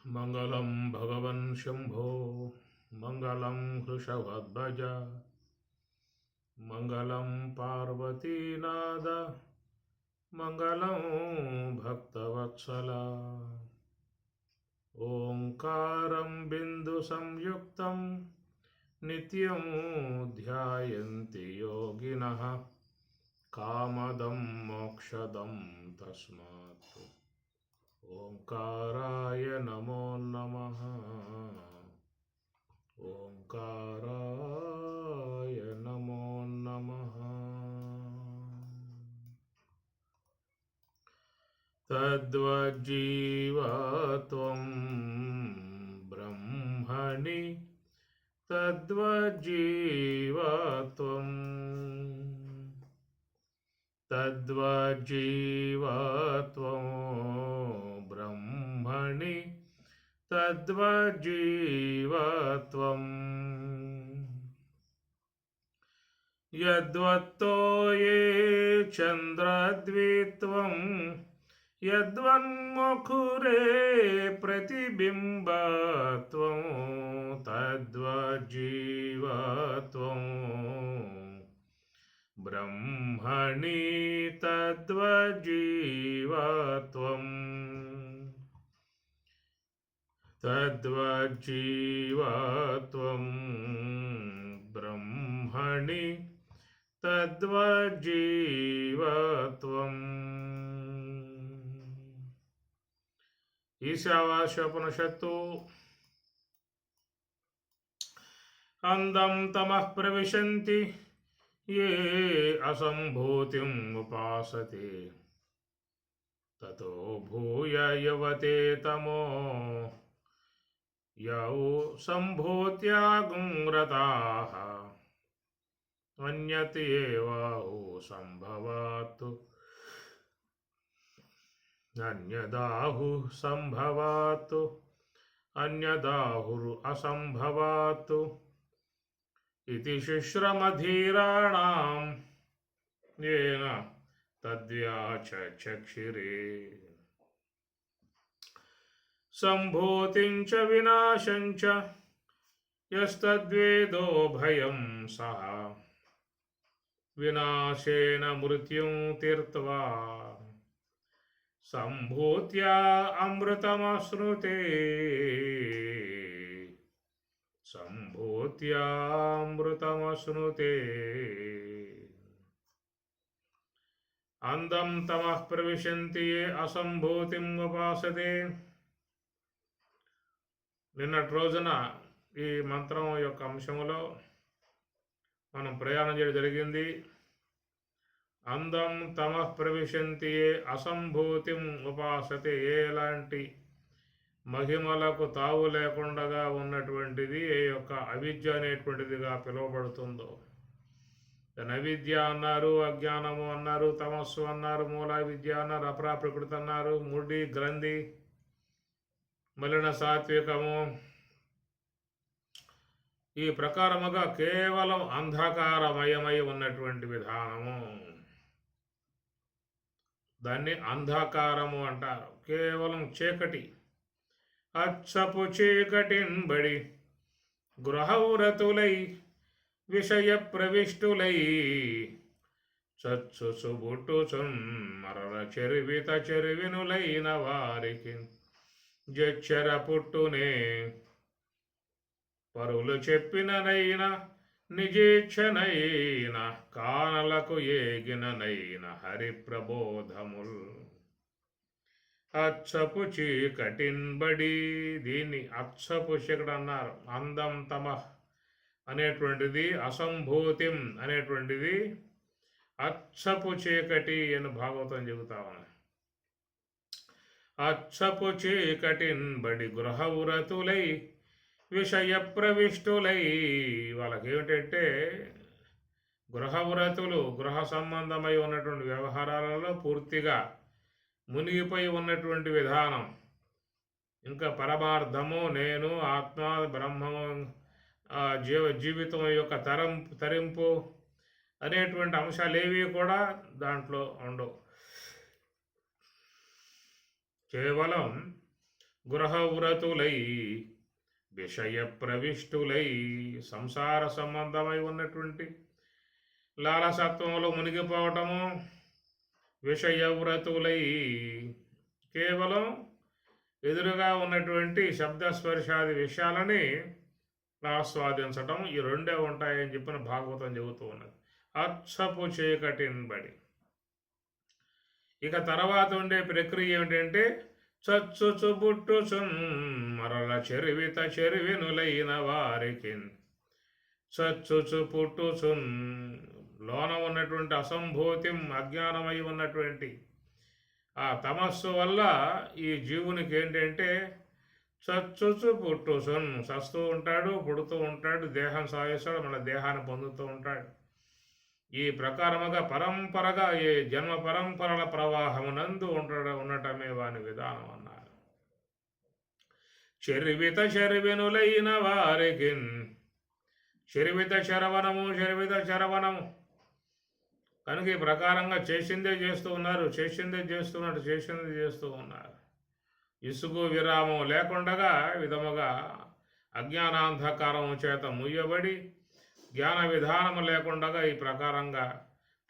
మంగళం భగవన్ శంభో మంగళం వృషభధ్వజ మంగళం పార్వతీనాద మంగళం భక్తవత్సల ఓంకారం బిందు సంయుక్తం నిత్యం ధ్యాయంతి యోగినః కామదం మోక్షదం తస్మాత్ ఓంకారాయ నమో నమః. ఓంకారాయ నమో నమః. తద్వజ్జీవత్వం బ్రహ్మణి తద్వజ్జీవత్వం తద్వజ్జీవత్వం బ్రహ్మణి తద్వజ్జీవత్వం యద్వత్తో యే చంద్రద్విత్వం యద్వన్ముఖురే ప్రతిబింబత్వం తద్వజ్జీవత్వం బ్రహ్మణి తద్వజ్జీవత్వం తద్వజ్జీవత్వం బ్రహ్మణి తద్వజ్జీవత్వం. ఈశావాస్యోపనిషత్తు అందం తమః ప్రవిశంతి ఏ అసంభూతిం ఉపాసతే తతో భూయ యవతే తమో యౌ సంభూత్యాగుం రతాః అన్యత్ ఏవాహు సంభవాత్ అన్యదాహు సంభవాత్ అన్యదాహుర్ అసంభవాత్ ఇతి శుశ్రమధీరాణాం యేన తద్వ్యాచక్షిరే సంభూతిం చ వినాశం చ యస్తద్వేదో భయం సః వినాశేన మృత్యుం తీర్త్వా సంభూత్యా అమృతమశ్నుతే సంభూత్యామృతమశ్నుతే. అందం తమః ప్రవిశంతి ఏ అసంభూతిం ఉపాసతే. నిన్నటి రోజున ఈ మంత్రం యొక్క అంశంలో మనం ప్రయాణం చేయడం జరిగింది. అందం తమః ప్రవిశంతి ఏ అసంభూతిం ఉపాసతే. ఎలాంటి మహిమలకు తావు లేకుండా ఉన్నటువంటిది ఏ యొక్క అవిద్య అనేటువంటిదిగా పిలువబడుతుందో. అవిద్య అన్నారు, అజ్ఞానము అన్నారు, తమస్సు అన్నారు, మూల విద్య అన్నారు, అపరా ప్రకృతి అన్నారు, ముడి గ్రంథి, మలిన సాత్వికము. ఈ ప్రకారముగా కేవలం అంధకారమయమై ఉన్నటువంటి విధానము, దాన్ని అంధకారము అంటారు. కేవలం చీకటి, అచ్చపు చీకటింబడి గృహవ్రతులై విషయ ప్రవిష్టులై చచ్చు సుబుట్టుచున్ మరల చెరివిత చెరివినులైన వారికి జచ్చర పుట్టునే పరులు చెప్పిననైనా నిజేచ్ఛనైన కానలకు ఏగిననైన హరి ప్రబోధముల్ అచ్చపు చీకటిన్బడి. దీన్ని అచ్చపు చీకటి అన్నారు. అందం తమః అనేటువంటిది, అసంభూతిం అనేటువంటిది అచ్చపు చీకటి అని భాగవతం చెబుతామని. అచ్చపు చీకటిన్బడి గృహవ్రతులై విషయ ప్రవిష్టులై. వాళ్ళకి ఏమిటంటే గృహవ్రతులు, గృహ సంబంధమై ఉన్నటువంటి వ్యవహారాలలో పూర్తిగా మునిగిపోయి ఉన్నటువంటి విధానం. ఇంకా పరమార్థము, నేను, ఆత్మ, బ్రహ్మము, జీవితం యొక్క తరింపు అనేటువంటి అంశాలు ఏవి కూడా దాంట్లో ఉండవు. కేవలం గృహవ్రతులై విషయ ప్రవిష్టులై సంసార సంబంధమై ఉన్నటువంటి లాలసత్వంలో మునిగిపోవటము, విషయవ్రతులై కేవలం ఎదురుగా ఉన్నటువంటి శబ్దస్పర్శాది విషయాలని ఆస్వాదించటం, ఈ రెండే ఉంటాయని చెప్పిన భాగవతం చెబుతూ ఉన్నది. అచ్చపు చీకటిన్బడి. ఇక తర్వాత ఉండే ప్రక్రియ ఏమిటంటే చచ్చుచు బుట్టుచున్ మరల చెరివిత చెరివినులైన వారికి చచ్చుచు పుట్టుచున్ లోన ఉన్నటువంటి అసంభూతి అజ్ఞానమై ఉన్నటువంటి ఆ తమస్సు వల్ల ఈ జీవునికి ఏంటంటే చచ్చుచు పుట్టుచున్ చస్తూ ఉంటాడు, పుడుతూ ఉంటాడు, దేహం సాగిస్తాడు, మన దేహాన్ని పొందుతూ ఉంటాడు. ఈ ప్రకారముగా పరంపరగా ఈ జన్మ పరంపరల ప్రవాహమునందు ఉండటమే వాని విధానం అన్నారు. చెరివిత చెరివినులైన వారికి చెరివిత చరవనము కనుక ఈ ప్రకారంగా చేసిందే చేస్తూ ఉన్నారు, చేసిందే చేస్తూ ఉన్నారు. ఇసుగు విరామం లేకుండగా విధముగా అజ్ఞానాంధకారం చేత ముయ్యబడి జ్ఞాన విధానము లేకుండా ఈ ప్రకారంగా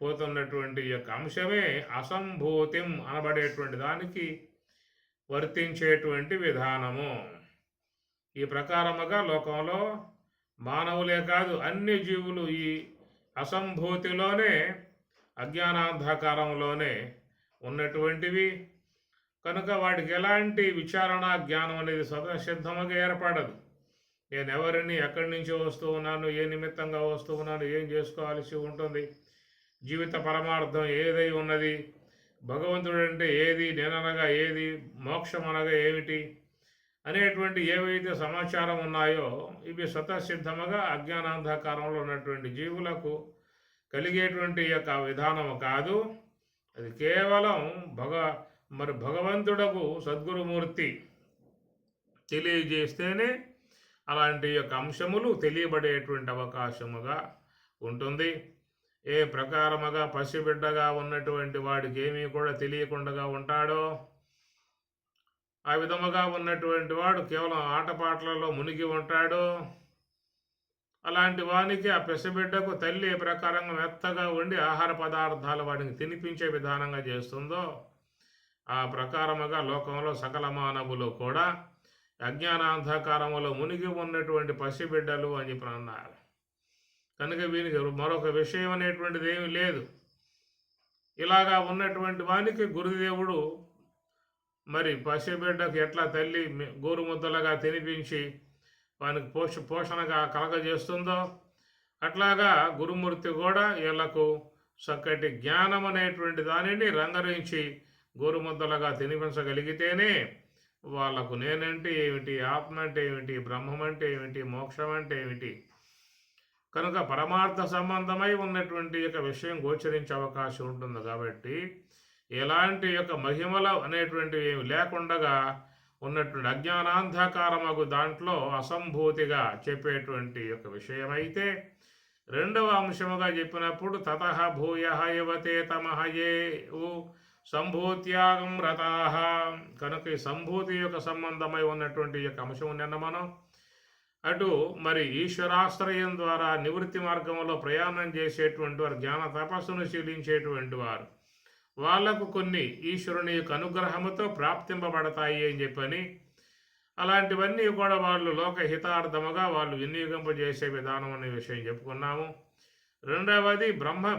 పోతున్నటువంటి యొక్క అంశమే అసంభూతిం అనబడేటువంటి దానికి వర్తించేటువంటి విధానము. ఈ ప్రకారముగా లోకంలో మానవులే కాదు అన్ని జీవులు ఈ అసంభూతిలోనే అజ్ఞానాంధకారంలోనే ఉన్నటువంటివి. కనుక వాటికి ఎలాంటి విచారణ జ్ఞానం అనేది స్వతసిద్ధముగా ఏర్పడదు. నేను ఎవరిని ఎక్కడి నుంచో వస్తూ ఉన్నాను, ఏ నిమిత్తంగా వస్తూ ఉన్నాను, ఏం చేసుకోవాల్సి ఉంటుంది, జీవిత పరమార్థం ఏదై ఉన్నది, భగవంతుడు అంటే ఏది, నేననగా ఏది, మోక్షం అనగా ఏమిటి అనేటువంటి ఏవైతే సమాచారం ఉన్నాయో ఇవి స్వతసిద్ధముగా అజ్ఞానాంధకారంలో ఉన్నటువంటి జీవులకు కలిగేటువంటి యొక్క విధానము కాదు. అది కేవలం భగవంతుడకు సద్గురుమూర్తి తెలియజేస్తేనే అలాంటి యొక్క అంశములు తెలియబడేటువంటి అవకాశముగా ఉంటుంది. ఏ ప్రకారముగా పసిబిడ్డగా ఉన్నటువంటి వాడికి ఏమీ కూడా తెలియకుండా ఉంటాడో ఆ విధముగా ఉన్నటువంటి వాడు కేవలం ఆటపాటలలో మునిగి ఉంటాడో అలాంటి వానికి ఆ పసిబిడ్డకు తల్లి ఏ ప్రకారంగా మెత్తగా ఉండి ఆహార పదార్థాలు వాడికి తినిపించే విధానంగా చేస్తుందో ఆ ప్రకారముగా లోకంలో సకల మానవులు కూడా అజ్ఞానాంధకారములో మునిగి ఉన్నటువంటి పసిబిడ్డలు అని చెప్పి అన్నారు. కనుక వీనికి మరొక విషయం అనేటువంటిది ఏమీ లేదు. ఇలాగా ఉన్నటువంటి వానికి గురుదేవుడు మరి పసిబిడ్డకు ఎట్లా తల్లి గోరుముద్దలుగా తినిపించి వానికి పోషణగా కలగజేస్తుందో అట్లాగా గురుమూర్తి కూడా వీళ్లకు చక్కటి జ్ఞానం అనేటువంటి దానిని రంగరించి గోరుముద్దలుగా తినిపించగలిగితేనే వాళ్లకు నేనంటే ఏమిటి, ఆత్మ అంటే ఏమిటి, బ్రహ్మం అంటే ఏమిటి, మోక్షం అంటే ఏమిటి కనుక పరమార్థ సంబంధమై ఉన్నటువంటి యొక్క విషయం గోచరించే అవకాశం ఉంటుంది. కాబట్టి ఎలాంటి యొక్క మహిమల అనేటువంటివి ఏమి లేకుండా ఉన్నటువంటి అజ్ఞానాంధకారమగు దాంట్లో అసంభూతిగా చెప్పేటువంటి యొక్క విషయమైతే రెండవ అంశముగా చెప్పినప్పుడు తతః భూయః యువతే తమః ఏ సంభూత్యాగం రతాః కనుక ఈ సంభూతి యొక్క సంబంధమై ఉన్నటువంటి యొక్క అంశం నిన్న మనం అటు మరి ఈశ్వరాశ్రయం ద్వారా నివృత్తి మార్గంలో ప్రయాణం చేసేటువంటి వారు జ్ఞాన తపస్సును శీలించేటువంటి వారు వాళ్లకు కొన్ని ఈశ్వరుని యొక్క అనుగ్రహముతో ప్రాప్తింపబడతాయి అని చెప్పని అలాంటివన్నీ కూడా వాళ్ళు లోకహితార్థముగా వాళ్ళు వినియోగింపజేసే విధానం అనే విషయం చెప్పుకున్నాము. రెండవది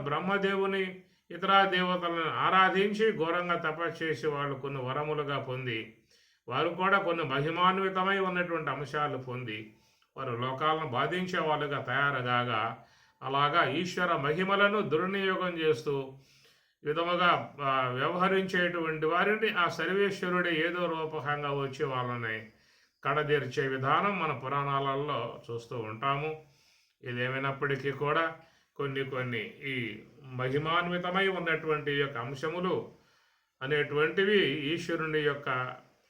బ్రహ్మదేవుని ఇతర దేవతలను ఆరాధించి ఘోరంగా తపస్సు చేసి వాళ్ళు కొన్ని వరములుగా పొంది వారు కూడా కొన్ని మహిమాన్వితమై ఉన్నటువంటి అంశాలు పొంది వారు లోకాలను బాధించే వాళ్ళుగా తయారుగాగా అలాగా ఈశ్వర మహిమలను దుర్వినియోగం చేస్తూ విధముగా వ్యవహరించేటువంటి వారిని ఆ సర్వేశ్వరుడే ఏదో రూపకంగా వచ్చి వాళ్ళని కడదీర్చే విధానం మన పురాణాలలో చూస్తూ ఉంటాము. ఇదేమైనప్పటికీ కూడా కొన్ని ఈ మహిమాన్వితమై ఉన్నటువంటి యొక్క అంశములు అనేటువంటివి ఈశ్వరుని యొక్క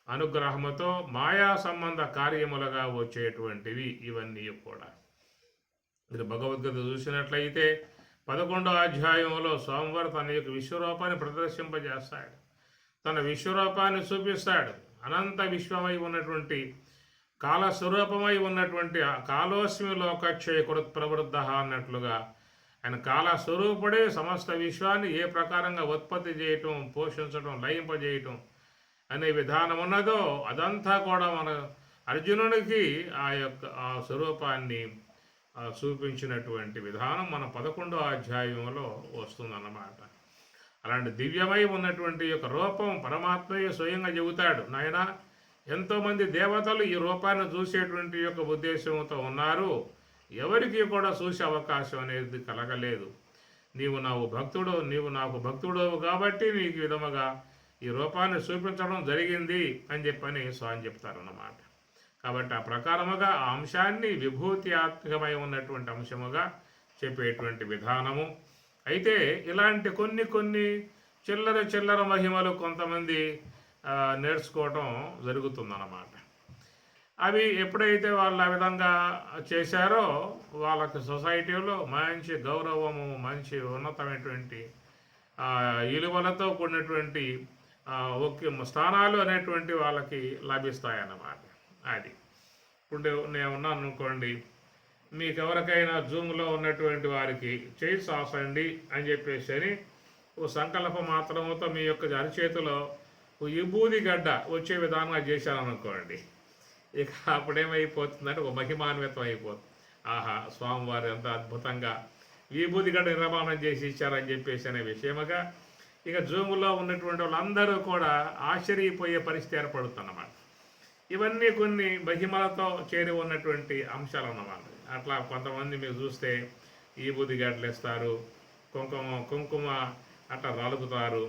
అనుగ్రహముతో మాయా సంబంధ కార్యములుగా వచ్చేటువంటివి ఇవన్నీ కూడా. మీరు భగవద్గీత చూసినట్లయితే 11వ అధ్యాయంలో సోమవారం తన యొక్క విశ్వరూపాన్ని ప్రదర్శింపజేస్తాడు, తన విశ్వరూపాన్ని చూపిస్తాడు. అనంత విశ్వమై ఉన్నటువంటి కాలస్వరూపమై ఉన్నటువంటి కాలోస్మి లోకక్షయ కృత్ ప్రవృద్ధ అన్నట్లుగా ఆయన కాలస్వరూపుడే సమస్త విశ్వాన్ని ఏ ప్రకారంగా ఉత్పత్తి చేయటం, పోషించడం, లయింపజేయటం అనే విధానం ఉన్నదో అదంతా కూడా మన అర్జునుడికి ఆ స్వరూపాన్ని చూపించినటువంటి విధానం మన 11వ అధ్యాయంలో వస్తుందన్నమాట. అలాంటి దివ్యమై ఉన్నటువంటి యొక్క రూపం పరమాత్మయ్య స్వయంగా చెబుతాడు, నాయన ఎంతోమంది దేవతలు ఈ రూపాన్ని చూసేటువంటి యొక్క ఉద్దేశంతో ఉన్నారు, ఎవరికి కూడా చూసే అవకాశం అనేది కలగలేదు. నీవు నాకు భక్తుడవు కాబట్టి నీకు విధముగా ఈ రూపాన్ని చూపించడం జరిగింది అని చెప్పని స్వామి చెప్తారన్నమాట. కాబట్టి ఆ ప్రకారముగా ఆ అంశాన్ని విభూత్యాత్మకమై ఉన్నటువంటి అంశముగా చెప్పేటువంటి విధానము. అయితే ఇలాంటి కొన్ని చిల్లర మహిమలు కొంతమంది నేర్చుకోవటం జరుగుతుందన్నమాట. అవి ఎప్పుడైతే వాళ్ళు ఆ విధంగా చేశారో వాళ్ళకి సొసైటీలో మంచి గౌరవము, మంచి ఉన్నతమైనటువంటి విలువలతో కూడినటువంటి స్థానాలు అనేటువంటి వాళ్ళకి లభిస్తాయన్నమాట. అది ఇప్పుడు నేను ఉన్నాను అనుకోండి, మీకు ఎవరికైనా జూమ్లో ఉన్నటువంటి వారికి చేయి సాసండి అని చెప్పేసి ఓ సంకల్ప మాత్రముతో మీ యొక్క అరిచేతిలో విభూది గడ్డ వచ్చే విధానంగా చేశారనుకోండి, ఇక అప్పుడేమైపోతుందంటే ఒక మహిమాన్వితం అయిపోతుంది. ఆహా, స్వామివారు ఎంత అద్భుతంగా విభూది గడ్డ నిర్మాణం చేసి ఇచ్చారని చెప్పేసి అనే విషయముగా ఇక జూములో ఉన్నటువంటి వాళ్ళందరూ కూడా ఆశ్చర్యపోయే పరిస్థితి ఏర్పడుతుందన్నమాట. ఇవన్నీ కొన్ని మహిమలతో చేరి ఉన్నటువంటి అంశాలు అన్నమాట. అట్లా కొంతమంది మీరు చూస్తే విభూది గడ్డలు ఇస్తారు, కుంకుమ అట్లా నలుపుతారు,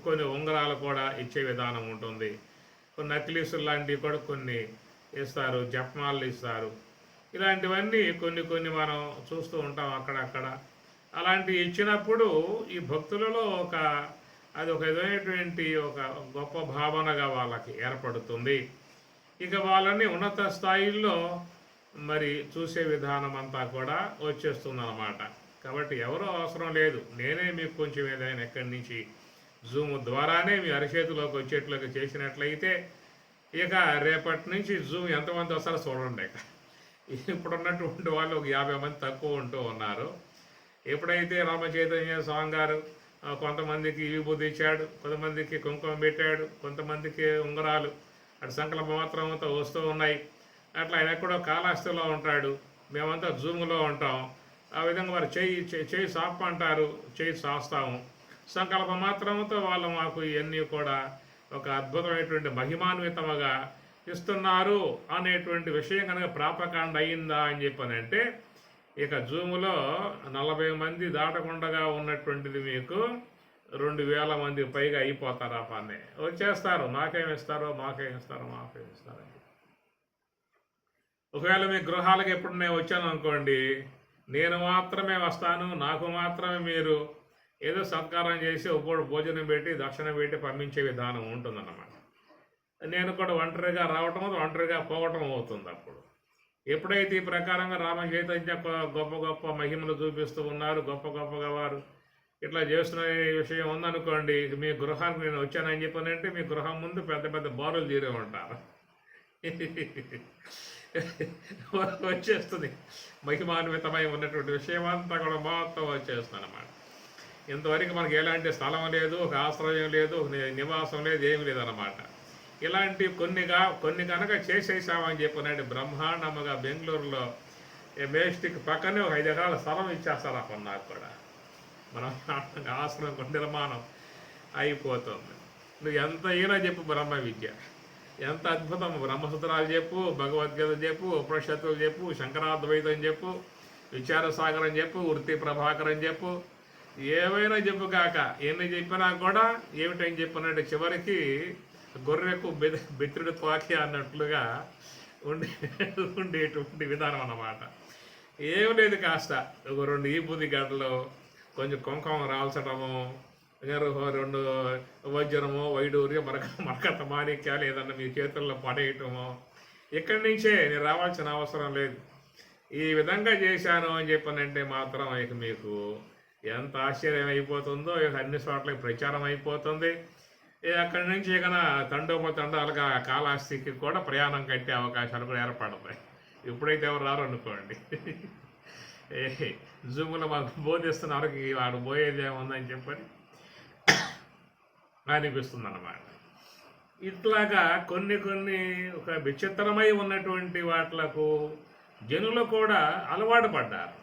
కొన్ని ఉంగరాలు కూడా ఇచ్చే విధానం ఉంటుంది, కొన్ని నక్లీసులు లాంటివి కూడా కొన్ని ఇస్తారు, జపమాలు ఇస్తారు. ఇలాంటివన్నీ కొన్ని మనం చూస్తూ ఉంటాం అక్కడక్కడ. అలాంటివి ఇచ్చినప్పుడు ఈ భక్తులలో అది ఒక విధమైనటువంటి ఒక గొప్ప భావనగా వాళ్ళకి ఏర్పడుతుంది. ఇక వాళ్ళని ఉన్నత స్థాయిల్లో మరి చూసే విధానం అంతా కూడా వచ్చేస్తుంది అన్నమాట. కాబట్టి ఎవరో అవసరం లేదు, నేనే మీకు కొంచెం ఏదైనా ఎక్కడి నుంచి జూమ్ ద్వారానే మీ అరిచేతిలోకి వచ్చేట్లుగా చేసినట్లయితే ఇక రేపటి నుంచి జూమ్ ఎంతమంది వస్తారో చూడండి. ఇప్పుడున్నటువంటి వాళ్ళు ఒక 50 మంది తక్కువ ఉంటూ ఉన్నారు. ఎప్పుడైతే రామచైతన్య స్వామి గారు కొంతమందికి విభూతి ఇచ్చాడు, కొంతమందికి కుంకుమ పెట్టాడు, కొంతమందికి ఉంగరాలు అటు సంకల్ప మాత్రంతో వస్తూ ఉన్నాయి. అట్లా ఆయన ఎక్కడో కాళహస్తిలో ఉంటాడు, మేమంతా జూమ్లో ఉంటాం. ఆ విధంగా వారు చేయి సాప్ అంటారు, చేయి సాస్తాము. సంకల్ప మాత్రంతో వాళ్ళు మాకు ఇవన్నీ కూడా ఒక అద్భుతమైనటువంటి మహిమాన్వితముగా ఇస్తున్నారు అనేటువంటి విషయం కనుక ప్రాపకాండ అయిందా అని చెప్పనంటే ఇక జూములో 40 మంది దాటకుండా ఉన్నటువంటిది మీకు 2000 మందికి పైగా అయిపోతారు. ఆ పని వచ్చేస్తారు, మాకేమిస్తారు. ఒకవేళ మీ గృహాలకు ఎప్పుడు నేను వచ్చాను అనుకోండి, నేను మాత్రమే వస్తాను, నాకు మాత్రమే మీరు ఏదో సత్కారం చేసి ఒప్పుడు భోజనం పెట్టి దక్షిణ పెట్టి పంపించే విధానం ఉంటుందన్నమాట. నేను కూడా ఒంటరిగా రావటం, ఒంటరిగా పోవటం అవుతుంది. అప్పుడు ఎప్పుడైతే ఈ ప్రకారంగా రామ చైతన్య గొప్ప మహిమలు చూపిస్తూ ఉన్నారు, గొప్పగా వారు ఇట్లా చేస్తున్న విషయం ఉందనుకోండి, మీ గృహానికి నేను వచ్చానని చెప్పానంటే మీ గృహం ముందు పెద్ద బారులు తీరే ఉంటారు. వచ్చేస్తుంది మహిమాన్వితమై ఉన్నటువంటి విషయం అంతా కూడా మొత్తం వచ్చేస్తుంది అన్నమాట. ఇంతవరకు మనకి ఎలాంటి స్థలం లేదు, ఒక ఆశ్రయం లేదు, ఒక నివాసం లేదు, ఏమి లేదన్నమాట. ఇలాంటి కొన్ని కనుక చేసేసామని చెప్పినట్టు బ్రహ్మాండముగా బెంగళూరులో మేస్టిక్ పక్కనే ఒక 5 ఎకరాల స్థలం ఇచ్చేస్తారు అప్పుడు నాకు కూడా. మనం ఆశ్రమం నిర్మాణం అయిపోతుంది. నువ్వు ఎంత అయినా చెప్పు బ్రహ్మ విద్య ఎంత అద్భుతం, బ్రహ్మసూత్రాలు చెప్పు, భగవద్గీత చెప్పు, ఉపనిషత్తులు చెప్పు, శంకరాద్వైతం చెప్పు, విచారసాగరం చెప్పు, వృత్తి ప్రభాకరం చెప్పు, ఏమైనా చెప్పు కాక ఎన్ని చెప్పినా కూడా ఏమిటని చెప్పినట్టు చివరికి గొర్రెకు బెత్రుడు త్వాకి అన్నట్లుగా ఉండేటువంటి విధానం అన్నమాట. ఏం లేదు, కాస్త ఒక 2 ఈబూది గడ్డలు, కొంచెం కుంకుమ రాల్చడము, 2 వజ్రము, వైడూర్యం, మరకత మాణిక్యాలు ఏదన్నా మీ చేతుల్లో పడేయటము, ఇక్కడి నుంచే నేను రావాల్సిన అవసరం లేదు. ఈ విధంగా చేశాను అని చెప్పనంటే మాత్రం ఇక మీకు ఎంత ఆశ్చర్యం అయిపోతుందో, ఇక అన్ని చోట్లకి ప్రచారం అయిపోతుంది. అక్కడి నుంచి ఇక తండోపతండాలుగా కాళహస్తికి కూడా ప్రయాణం కట్టే అవకాశాలు కూడా ఏర్పడతాయి. ఇప్పుడైతే ఎవరు రారు అనుకోండి. ఏ జూములో మాకు బోధిస్తున్నారు, వాడు పోయేది ఏముందని చెప్పని అనిపిస్తుంది అన్నమాట. ఇట్లాగా కొన్ని కొన్ని ఒక విచిత్రమై ఉన్నటువంటి వాట్లకు జనులు కూడా అలవాటు పడ్డారు.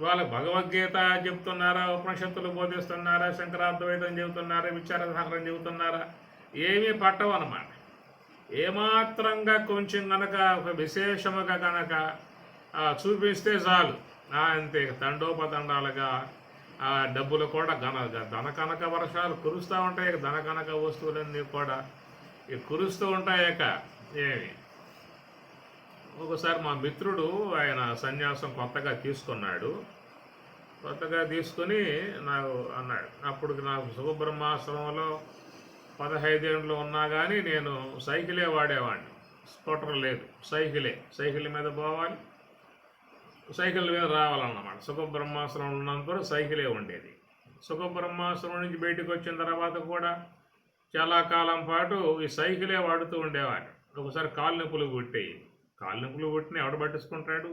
వాళ్ళకు భగవద్గీత చెబుతున్నారా, ఉపనిషత్తులు బోధిస్తున్నారా, శంకరాద్వైతం చెబుతున్నారా, విచారధారం చెబుతున్నారా, ఏమీ పట్టవు అన్నమాట. ఏమాత్రంగా కొంచెం కనుక ఒక విశేషముగా కనుక చూపిస్తే చాలు, అంతే తండోపతండాలుగా డబ్బులు కూడా ధన కనక వర్షాలు కురుస్తూ ఉంటాయి. ధన కనక వస్తువులన్నీ కూడా కురుస్తూ ఉంటాయక. ఏమి ఒకసారి మా మిత్రుడు ఆయన సన్యాసం కొత్తగా తీసుకున్నాడు. కొత్తగా తీసుకుని నాకు అన్నాడు, అప్పుడు నాకు సుఖబ్రహ్మాశ్రమంలో 15 ఏళ్ళు ఉన్నా కానీ నేను సైకిలే వాడేవాడిని. స్కూటర్ లేదు, సైకిల్ మీద పోవాలి, సైకిల్ మీద రావాలన్నమాట. సుఖబ్రహ్మాశ్రమం ఉన్నంత సైకిలే ఉండేది. సుఖబ్రహ్మాశ్రమం నుంచి బయటకు వచ్చిన తర్వాత కూడా చాలా కాలం పాటు ఈ సైకిలే వాడుతూ ఉండేవాడు. ఒకసారి కాలు నొప్పులు పుట్టిన ఎవడ పట్టించుకుంటాడు?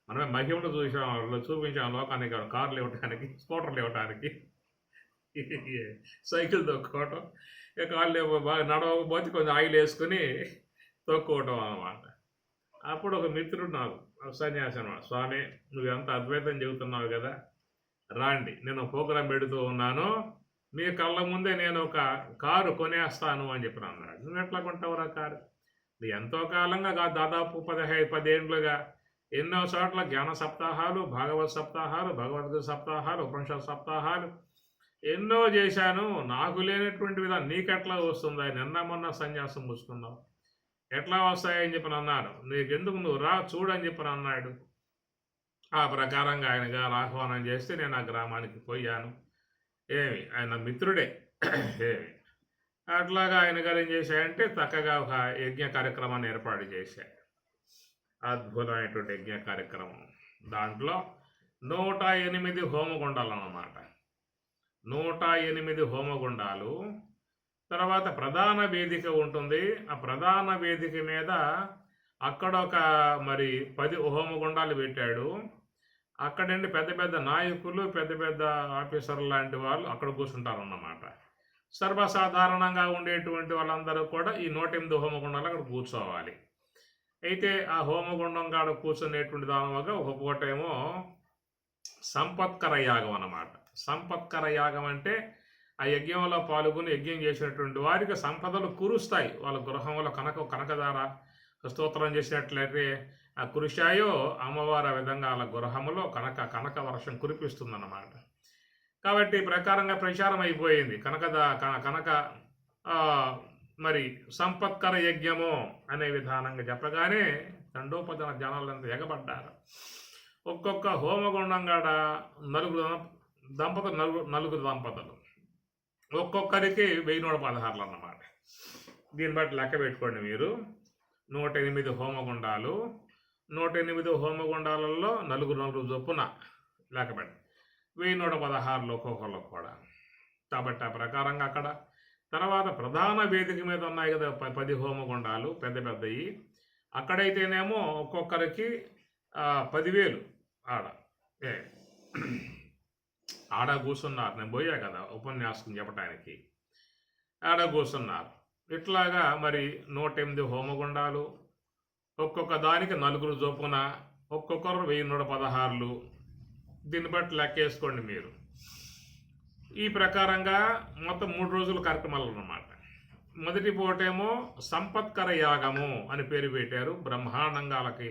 మనమే మహిమలు చూపించాం లోకానికి, కార్లు ఇవ్వటానికి, స్కూటర్లు ఇవ్వటానికి, సైకిల్ తొక్కుకోవటం, కాళ్ళు బాగా నడవకపోతే కొంచెం ఆయిల్ వేసుకుని తొక్కుకోవటం అన్నమాట. అప్పుడు ఒక మిత్రుడు నాకు సన్యాసం, స్వామి నువ్వు ఎంత అద్వైతం చెబుతున్నావు కదా, రాండి నేను ప్రోగ్రాం పెడుతూ ఉన్నాను, మీ కళ్ళ ముందే నేను ఒక కారు కొనేస్తాను అని చెప్పిన అన్నాడు. నువ్వు ఎట్లా కొంటావురా కారు? ఎంతో కాలంగా దాదాపు 10 ఏళ్ళుగా ఎన్నో చోట్ల జ్ఞాన సప్తాహాలు, భాగవత్ సప్తాహాలు, భగవద్గీత సప్తాహాలు, ఉపనిషత్ సప్తాహాలు ఎన్నో చేశాను, నాకు లేనటువంటి విధానం నీకెట్లా వస్తుందా? నిన్న మొన్న సన్యాసం పుచ్చుకున్నావు, ఎట్లా వస్తాయని చెప్పని అన్నాడు. నీకెందుకు, నువ్వు రా చూడని చెప్పని అన్నాడు. ఆ ప్రకారంగా ఆయన గారు ఆహ్వానం చేస్తే నేను ఆ గ్రామానికి పోయాను. ఆయన మిత్రుడే. అట్లాగా ఆయన గారు ఏం చేశాయంటే చక్కగా ఒక యజ్ఞ కార్యక్రమాన్ని ఏర్పాటు చేశాడు. అద్భుతమైనటువంటి యజ్ఞ కార్యక్రమం. దాంట్లో 108 హోమగుండాలు అన్నమాట. 108 హోమగుండాలు. తర్వాత ప్రధాన వేదిక ఉంటుంది. ఆ ప్రధాన వేదిక మీద అక్కడ ఒక 10 హోమగుండాలు పెట్టాడు. అక్కడండి పెద్ద పెద్ద నాయకులు, పెద్ద పెద్ద ఆఫీసర్లు లాంటి వాళ్ళు అక్కడ కూర్చుంటారు అన్నమాట. సర్వసాధారణంగా ఉండేటువంటి వాళ్ళందరూ కూడా ఈ 108 హోమగుండాలు అక్కడ కూర్చోవాలి. అయితే ఆ హోమగుండం కాడ కూర్చునేటువంటి దానిగా ఒక పూటేమో సంపత్కర యాగం అన్నమాట. సంపత్కర యాగం అంటే ఆ యజ్ఞంలో పాల్గొని యజ్ఞం చేసినటువంటి వారికి సంపదలు కురుస్తాయి. వాళ్ళ గృహంలో కనకధార స్తోత్రం చేసినట్లయితే ఆ కురిశాయో అమ్మవారు ఆ విధంగా వాళ్ళ గృహంలో కనక వర్షం కురిపిస్తుందన్నమాట. కాబట్టి ప్రకారంగా ప్రచారం అయిపోయింది. కనక సంపత్కర యజ్ఞము అనే విధానంగా చెప్పగానే తండోపతన జనాలంతా ఎగబడ్డారు. ఒక్కొక్క హోమగుండం కాడ నలుగురు దంపతులు ఒక్కొక్కరికి 1116 అన్నమాట. దీన్ని బట్టి లెక్క పెట్టుకోండి మీరు. 108 హోమగుండాలు, 108 హోమగుండాలలో నలుగురు చొప్పున లెక్కపెట్టి 1116 ఒక్కొక్కళ్ళు కూడా. కాబట్టి ఆ ప్రకారంగా అక్కడ తర్వాత ప్రధాన వేదిక మీద ఉన్నాయి కదా 10 హోమగుండాలు పెద్ద పెద్దవి. అక్కడైతేనేమో ఒక్కొక్కరికి 10,000 ఆడ కూర్చున్నారు. నేను పోయా కదా ఉపన్యాసం చెప్పడానికి, ఆడ కూర్చున్నారు. ఇట్లాగా 108 హోమగుండాలు, ఒక్కొక్క దానికి నలుగురు చొప్పున, ఒక్కొక్కరు 1116. దీన్ని బట్టి లెక్కేసుకోండి మీరు. ఈ ప్రకారంగా మొత్తం 3 రోజుల కార్యక్రమాలు అన్నమాట. మొదటి పూటేమో సంపత్కర యాగము అని పేరు పెట్టారు. బ్రహ్మాండంగాలకి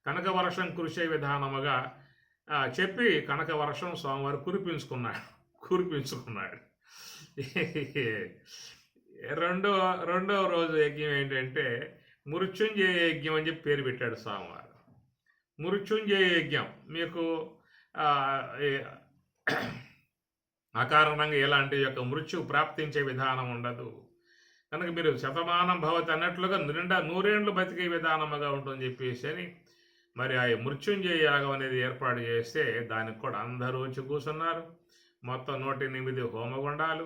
కనక వర్షం కురిసే విధానముగా చెప్పి కనక వర్షం స్వామివారు కురిపించుకున్నాడు. రెండవ రోజు యజ్ఞం ఏంటంటే మృత్యుంజయ యజ్ఞం అని చెప్పి పేరు పెట్టాడు స్వామివారు. మృత్యుంజయ యజ్ఞం మీకు అకారణంగా ఎలాంటి యొక్క మృత్యు ప్రాప్తించే విధానం ఉండదు కనుక మీరు శతమానం భవతి అన్నట్లుగా నిండా 100 ఏళ్ళు బతికే విధానముగా ఉంటుందని చెప్పేసి అని ఆ మృత్యుంజయ యాగం అనేది ఏర్పాటు చేస్తే దానికి కూడా అందరూ వచ్చి కూర్చున్నారు. మొత్తం 108 హోమగుండాలు,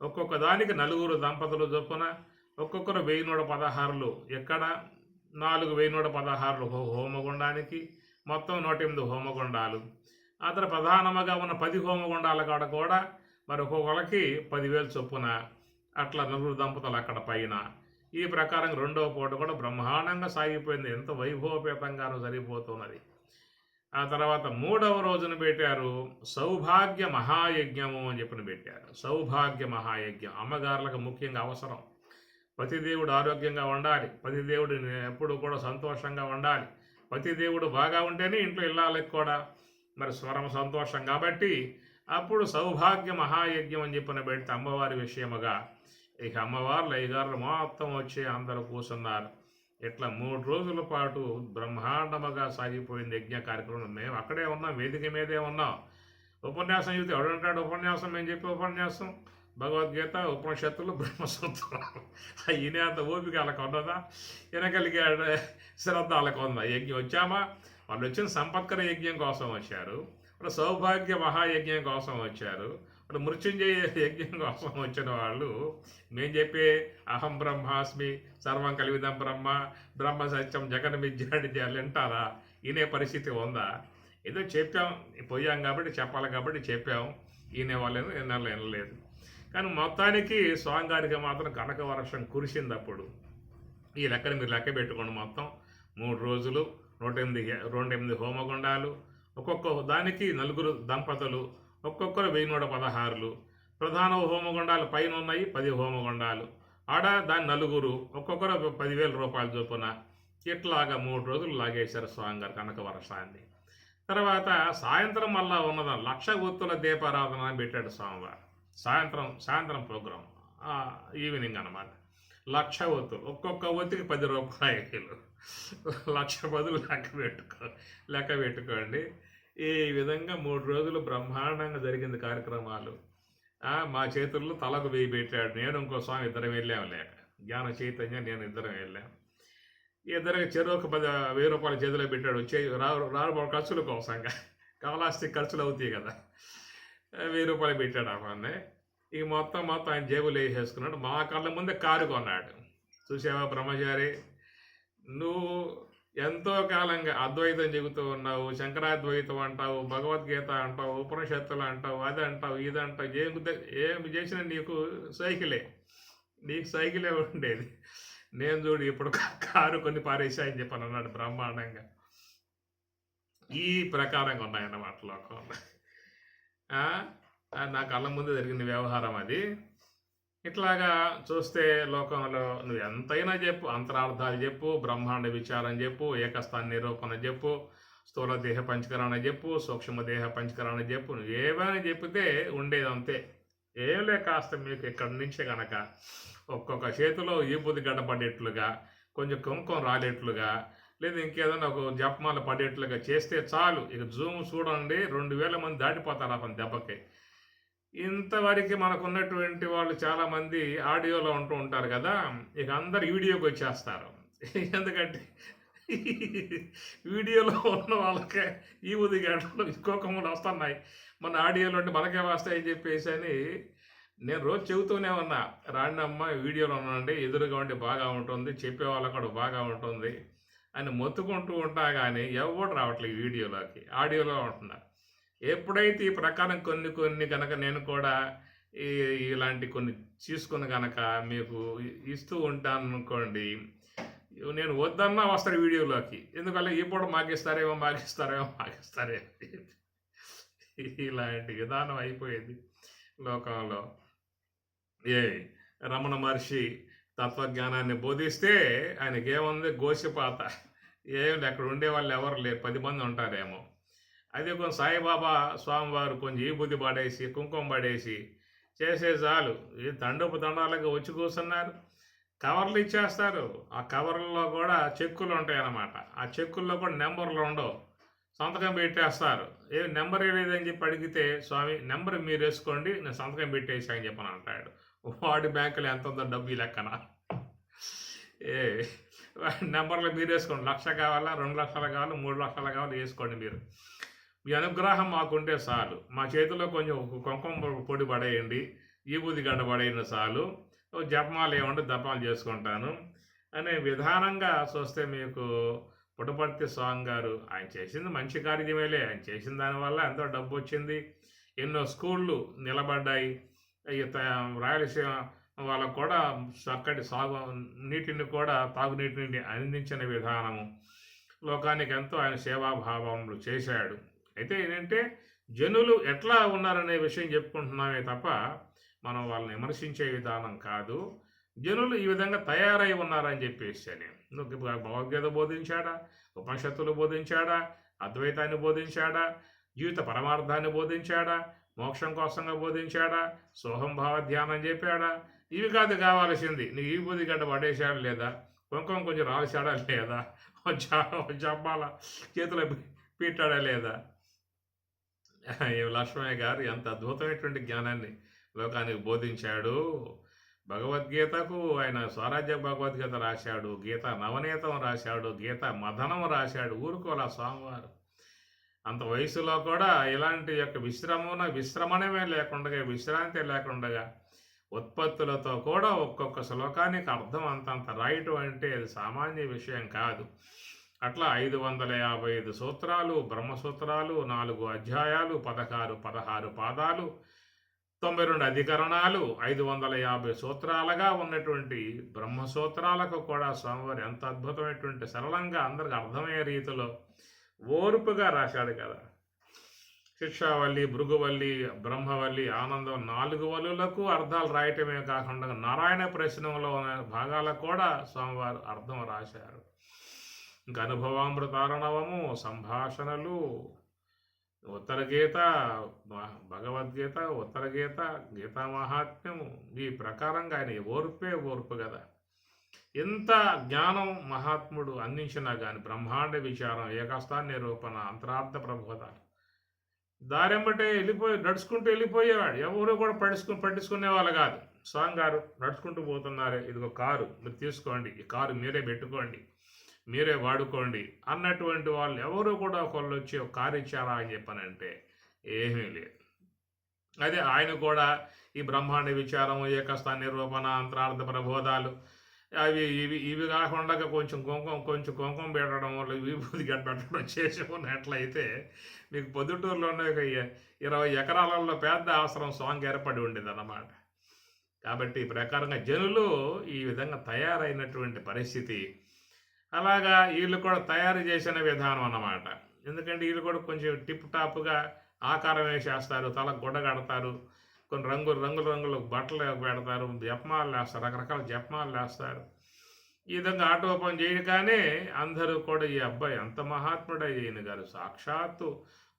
ఒక్కొక్క దానికి 4 దంపతులు చొప్పున ఒక్కొక్కరు 1116 ఎక్కడ 4116 హోమగుండానికి, మొత్తం 108 హోమగుండాలు. ఆ తర్వాత ప్రధానముగా ఉన్న 10 హోమగుండాల కాడ కూడా మరి ఒక్కొక్కరికి 10,000 చొప్పున అట్లా 4 దంపతులు అక్కడ పైన. ఈ ప్రకారం రెండవ పూట కూడా బ్రహ్మాండంగా సాగిపోయింది. ఎంతో వైభవపేతంగానూ సరిపోతున్నది. ఆ తర్వాత మూడవ రోజున పెట్టారు సౌభాగ్య మహాయజ్ఞము అని చెప్పిన పెట్టారు. సౌభాగ్య మహాయజ్ఞం అమ్మగారులకు ముఖ్యంగా అవసరం. పతిదేవుడు ఆరోగ్యంగా ఉండాలి, పతిదేవుడు ఎప్పుడు కూడా సంతోషంగా ఉండాలి. పతిదేవుడు బాగా ఉంటేనే ఇంట్లో ఇళ్ళకి కూడా మరి స్వరం సంతోషం. కాబట్టి అప్పుడు సౌభాగ్య మహాయజ్ఞం అని చెప్పిన పెడితే అమ్మవారి విషయముగా ఇక అమ్మవార్లు అయ్యగారులు మొత్తం వచ్చి అందరూ కూర్చున్నారు. ఇట్లా 3 రోజుల పాటు బ్రహ్మాండముగా సాగిపోయింది యజ్ఞ కార్యక్రమం. మేము అక్కడే ఉన్నాం, వేదిక మీదే ఉన్నాం. ఉపన్యాసం చెబితే ఎవడంటాడు ఉపన్యాసం, మేము చెప్పే ఉపన్యాసం భగవద్గీత, ఉపనిషత్తులు, బ్రహ్మసూత్రాలు. ఈయన అంత ఓపిక వాళ్ళకు ఉన్నదా? వెనకలిగే శ్రద్ధ వాళ్ళకు ఉందా? యజ్ఞం వచ్చామా? వాళ్ళు వచ్చిన సంపత్కర యజ్ఞం కోసం వచ్చారు, ఇప్పుడు సౌభాగ్య మహాయజ్ఞం కోసం వచ్చారు, ఇప్పుడు మృత్యుంజయ యజ్ఞం కోసం వచ్చిన వాళ్ళు మేము చెప్పే అహం బ్రహ్మాస్మి, సర్వం కలివిదం బ్రహ్మ, బ్రహ్మ సత్యం, జగన్ మిథ్యాన్ని వింటారా? ఈయనే పరిస్థితి ఉందా? ఏదో చెప్పాం, పోయాం కాబట్టి చెప్పాలి కాబట్టి చెప్పాం. ఈయన వాళ్ళని వినలేదు. కానీ మొత్తానికి స్వామిగారికి మాత్రం కనక వర్షం కురిసింది. అప్పుడు ఈ లెక్కని మీరు లెక్క పెట్టుకోండి. మొత్తం 3 రోజులు 108 హోమగుండాలు, ఒక్కొక్క దానికి 4 దంపతులు, ఒక్కొక్కరు 1116. ప్రధాన హోమగుండాలు పైన ఉన్నాయి 10 హోమగుండాలు, ఆడ దాని 4, ఒక్కొక్కరు 10,000 రూపాయల చొప్పున. ఇట్లాగా 3 రోజులు లాగేశారు స్వామిగారు కనక వర్షాన్ని. తర్వాత సాయంత్రం మళ్ళా ఉన్నదా 1,00,000 ఒత్తుల దీపారాధన అని పెట్టాడు స్వామివారు. సాయంత్రం ప్రోగ్రాం ఈవినింగ్ అన్నమాట. 1,00,000 ఒత్తులు, ఒక్కొక్క ఒత్తికి 10 రూపాయలు, 1,00,000 బదులు లెక్క పెట్టుకోండి. ఈ విధంగా 3 రోజులు బ్రహ్మాండంగా జరిగింది కార్యక్రమాలు. మా చేతుల్లో తలకు వేయి పెట్టాడు. నేను ఇంకో స్వామి ఇద్దరం వెళ్ళాము. లేక జ్ఞాన చైతన్య నేను ఇద్దరం వెళ్ళాము. ఇద్దరికి చెరువుకు 10,000 రూపాయల చేతిలో పెట్టాడు. వచ్చే రారు ఖర్చుల కోసంగా, కాలాస్తి ఖర్చులు అవుతాయి కదా, 1000 రూపాయలు పెట్టాడు. అవన్నీ ఈ మొత్తం ఆయన జేబులు వేసేసుకున్నాడు. మా కళ్ళ ముందే కారు కొన్నాడు. చూసావా బ్రహ్మచారి, నువ్వు ఎంతో కాలంగా అద్వైతం చెబుతూ ఉన్నావు, శంకరాద్వైతం అంటావు, భగవద్గీత అంటావు, ఉపనిషత్తులు అంటావు, అది అంటావు, ఇది అంటావు, ఏమి చేసినా నీకు సైకిలే ఉండేది. నేను చూడు ఇప్పుడు కారు కొన్ని పారేసాయని చెప్పని అన్నాడు బ్రహ్మాండంగా. ఈ ప్రకారంగా ఉన్నాయన్నమాట లోకంలో. నా కళ్ళ ముందు జరిగిన వ్యవహారం అది. ఇట్లాగా చూస్తే లోకంలో నువ్వు ఎంతైనా చెప్పు, అంతరార్థాలు చెప్పు, బ్రహ్మాండ విచారం చెప్పు, ఏకస్థాన నిరూపణ చెప్పు, స్థూల దేహ పంచకరణ చెప్పు, సూక్ష్మ దేహ పంచకరణ చెప్పు, నువ్వు ఏమైనా చెప్తే ఉండేది అంతే. ఏం లేక కాస్త మీకు ఇక్కడి నుంచే కనుక ఒక్కొక్క చేతిలో ఈ బుద్ధి గడ్డ పడేట్లుగా, కొంచెం కుంకుమ రాలేట్లుగా, లేదా ఇంకేదైనా ఒక జపమాల పడేట్లుగా చేస్తే చాలు. ఇక జూమ్ చూడండి, 2,000 మంది దాటిపోతారు అతని దెబ్బకి. ఇంతవరకు మనకు ఉన్నటువంటి వాళ్ళు చాలామంది ఆడియోలో ఉంటూ ఉంటారు కదా, ఇక అందరు వీడియోకి వచ్చేస్తారు. ఎందుకంటే వీడియోలో ఉన్న వాళ్ళకే ఈ ఉదిగంటలు ఇంకొకములు వస్తున్నాయి, మన ఆడియోలో ఉంటే మనకే వస్తాయని చెప్పేసి అని నేను రోజు చెబుతూనే ఉన్నా. రాండి అమ్మ వీడియోలో ఉన్నాండి, ఎదురుగా ఉంటే బాగా ఉంటుంది, చెప్పే వాళ్ళకు కూడా బాగా ఉంటుంది అని మొత్తుకుంటూ ఉంటా. కానీ ఎవరు రావట్లేదు వీడియోలోకి, ఆడియోలో ఉంటున్నారు. ఎప్పుడైతే ఈ ప్రకారం కొన్ని కనుక నేను కూడా ఇలాంటి కొన్ని తీసుకుని కనుక మీకు ఇస్తూ ఉంటాను అనుకోండి, నేను వద్దన్నా వస్తాడు వీడియోలోకి. ఎందుకంటే ఇప్పుడు మాకిస్తారేమో ఇలాంటి విధానం అయిపోయేది లోకంలో. రమణ మహర్షి తత్వజ్ఞానాన్ని బోధిస్తే ఆయనకేముంది, గోసిపాత. ఏమి అక్కడ ఉండేవాళ్ళు ఎవరు లేరు, 10 మంది ఉంటారేమో. అదే కొంచెం సాయిబాబా స్వామివారు కొంచెం ఈ బుద్ధి పడేసి, కుంకుమ పడేసి చేసే చాలు. ఈ తండాలుగా వచ్చి కూర్చున్నారు, కవర్లు ఇచ్చేస్తారు. ఆ కవర్లలో కూడా చెక్కులు ఉంటాయి అన్నమాట. ఆ చెక్కుల్లో కూడా నెంబర్లు ఉండవు, సంతకం పెట్టేస్తారు. నెంబర్ లేదని చెప్పి అడిగితే, స్వామి నెంబర్ మీరు వేసుకోండి, నేను సంతకం పెట్టేసి అని చెప్పని అంటాడు. వాడి బ్యాంకులో ఎంత ఉందో డబ్బు లెక్కన. నెంబర్లు మీరు వేసుకోండి, 1,00,000 కావాలా, 2 లక్షలు కావాలి, 3 లక్షలు కావాలి, వేసుకోండి మీరు. మీ అనుగ్రహం మాకుంటే చాలు. మా చేతిలో కొంచెం కుంకుమ పొడి పడేయండి, విభూది గడ్డపడిన చాలు, జపమాలు ఏమంటే జపాలు చేసుకుంటాను అనే విధానంగా చూస్తే మీకు పుట్టపర్తి స్వామి గారు ఆయన చేసింది మంచి కార్యమేలే. ఆయన చేసిన దానివల్ల ఎంతో డబ్బు వచ్చింది, ఎన్నో స్కూళ్ళు నిలబడ్డాయి. రాయలసీమ వాళ్ళకు కూడా చక్కటి నీటిని కూడా తాగునీటిని అందించిన విధానము లోకానికి ఎంతో ఆయన సేవాభావములు చేశాడు. అయితే ఏంటంటే జనులు ఎట్లా ఉన్నారనే విషయం చెప్పుకుంటున్నామే తప్ప మనం వాళ్ళని విమర్శించే విధానం కాదు. జనులు ఈ విధంగా తయారై ఉన్నారని చెప్పేసి అని భగవద్గీత బోధించాడా, ఉపనిషత్తులు బోధించాడా, అద్వైతాన్ని బోధించాడా, జీవిత పరమార్థాన్ని బోధించాడా, మోక్షం కోసంగా బోధించాడా, సోహం భావ ధ్యానం చెప్పాడా? ఇవి కాదు కావాల్సింది. నీకు ఈ బుద్ధి గడ్డ పడేశాడా లేదా, కుంకుమ కొంచెం రాల్చాడా లేదా, జబ్బాల చేతిలో పెట్టాడా లేదా? లక్ష్మయ్య గారు ఎంత అద్భుతమైనటువంటి జ్ఞానాన్ని లోకానికి బోధించాడు. భగవద్గీతకు ఆయన స్వరాజ్య భగవద్గీత రాశాడు, గీత నవనీతం రాశాడు, గీత మదనం రాశాడు. ఊరుకోలా స్వామివారు అంత వయసులో కూడా ఇలాంటి యొక్క విశ్రమణమే లేకుండా, విశ్రాంతి లేకుండా ఉత్పత్తులతో కూడా ఒక్కొక్క శ్లోకానికి అర్థం అంతంత రాయటం అంటే అది సామాన్య విషయం కాదు. అట్లా 555 సూత్రాలు, బ్రహ్మసూత్రాలు, 4 అధ్యాయాలు, 16 పాదాలు, 92 అధికరణాలు, 550 సూత్రాలుగా ఉన్నటువంటి బ్రహ్మసూత్రాలకు కూడా స్వామివారు ఎంత అద్భుతమైనటువంటి సరళంగా అందరికి అర్థమయ్యే రీతిలో ఓర్పుగా రాశాడు కదా. శిక్షావల్లి, భృగువల్లి, బ్రహ్మవల్లి, ఆనందం 4 వల్లులకు అర్థాలు రాయటమే కాకుండా నారాయణ ప్రశ్నంలో ఉన్న భాగాలకు కూడా స్వామివారు అర్థం రాశారు. ఇంకా అనుభవామృతారణవము, సంభాషణలు, ఉత్తర గీత, భగవద్గీత, ఉత్తర గీత, గీతా మహాత్మ్యము, ఈ ప్రకారంగా ఆయన ఓర్పు కదా. ఎంత జ్ఞానం మహాత్ముడు అందించినా కానీ బ్రహ్మాండ విచారం, ఏకస్థాన నిరూపణ, అంతరార్థ ప్రబోధాలు దారెంబటే నడుచుకుంటూ వెళ్ళిపోయేవాడు. ఎవరు కూడా పట్టించుకునే వాళ్ళు కాదు. స్వామి గారు నడుచుకుంటూ పోతున్నారే, ఇదిగో కారు మీరు తీసుకోండి, ఈ కారు మీరే పెట్టుకోండి, మీరే వాడుకోండి అన్నటువంటి వాళ్ళు ఎవరు కూడా ఒకళ్ళు వచ్చి ఒక కారు ఇచ్చారా అని చెప్పనంటే ఏమీ లేదు. అదే ఆయన కూడా ఈ బ్రహ్మాండ విచారం, ఏకస్థాన నిరూపణ, అంతరార్థ ప్రబోధాలు ఇవి కాకుండా కొంచెం కుంకుమ పెట్టడం వల్ల విభూతి పెట్టడం చేసి ఉన్నట్లయితే మీకు పొద్దుటూరులోనే ఒక 20 ఎకరాలలో పెద్ద ఆశ్రమం స్వామికి ఏర్పడి ఉండేది అన్నమాట. కాబట్టి ఈ ప్రకారంగా జనులు ఈ విధంగా తయారైనటువంటి పరిస్థితి. అలాగా వీళ్ళు కూడా తయారు చేసిన విధానం అన్నమాట. ఎందుకంటే వీళ్ళు కూడా కొంచెం టిప్ టాప్గా ఆకారం వేసేస్తారు, తలకు గుడ్డ కడతారు, కొన్ని రంగులు బట్టలు పెడతారు, జపమాలు వేస్తారు, రకరకాల జపమాలు వేస్తారు. ఈ విధంగా ఆటోపం చేయగానే అందరూ కూడా ఈ అబ్బాయి అంత మహాత్ముడయ్యన గారు సాక్షాత్తు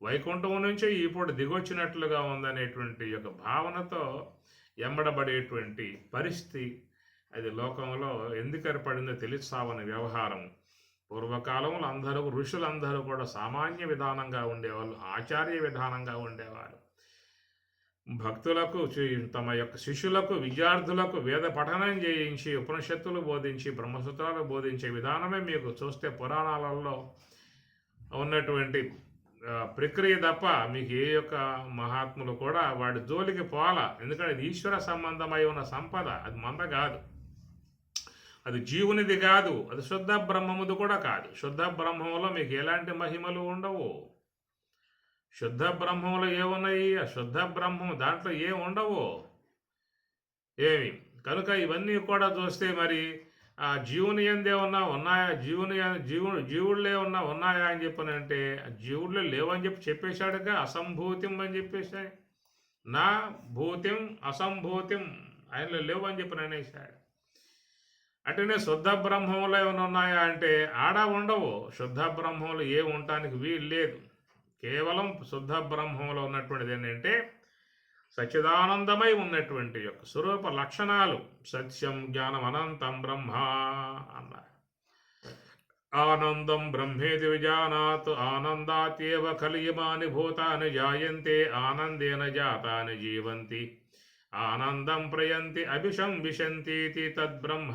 వైకుంఠం నుంచి ఇప్పుడు దిగొచ్చినట్లుగా ఉందనేటువంటి యొక్క భావనతో ఎంబడబడేటువంటి పరిస్థితి అది లోకంలో ఎందుకు ఏర్పడిందో తెలుసావని వ్యవహారం. పూర్వకాలంలో ఋషులందరూ కూడా సామాన్య విధానంగా ఉండేవాళ్ళు, ఆచార్య విధానంగా ఉండేవారు. భక్తులకు, తమ యొక్క శిష్యులకు, విద్యార్థులకు వేద పఠనం చేయించి, ఉపనిషత్తులు బోధించి, బ్రహ్మసూత్రాలు బోధించే విధానమే మీకు చూస్తే పురాణాలలో ఉన్నటువంటి ప్రక్రియ తప్ప మీకు ఏ యొక్క మహాత్ములు కూడా వాడి జోలికి పోలా. ఎందుకంటే అది ఈశ్వర సంబంధమై ఉన్న సంపద, అది మంద కాదు, అది జీవునిది కాదు, అది శుద్ధ బ్రహ్మముది కూడా కాదు. శుద్ధ బ్రహ్మంలో మీకు ఎలాంటి మహిమలు ఉండవు. శుద్ధ బ్రహ్మంలో ఏమున్నాయి? ఆ శుద్ధ బ్రహ్మం దాంట్లో ఏం ఉండవు ఏమి. కనుక ఇవన్నీ కూడా చూస్తే మరి ఆ జీవుని ఎందే ఉన్నాయా, జీవుళ్ళే ఉన్నాయా అని చెప్పనంటే జీవుళ్ళే లేవని చెప్పేశాడుగా. అసంభూతిం అని చెప్పేసా, నా భూతిం అసంభూతిం ఆయనలో లేవు అని చెప్పి అనేసాడు. అటునే శుద్ధ బ్రహ్మంలో ఏమైనా ఉన్నాయా అంటే ఆడ ఉండవు. శుద్ధ బ్రహ్మంలో ఏ ఉండటానికి వీలు లేదు. కేవలం శుద్ధ బ్రహ్మంలో ఉన్నటువంటిది ఏంటంటే సచ్చిదానందమై ఉన్నటువంటి యొక్క స్వరూప లక్షణాలు. సత్యం జ్ఞానం అనంతం బ్రహ్మ అన్నారు. ఆనందం బ్రహ్మేది విజానాత్ ఆనందాత్యేవ కలియమాని భూతాని జాయంతే ఆనందేన జాతాని జీవంతి ఆనందం ప్రయంతి అభిషం విశంతీతి తద్బ్రహ్మ.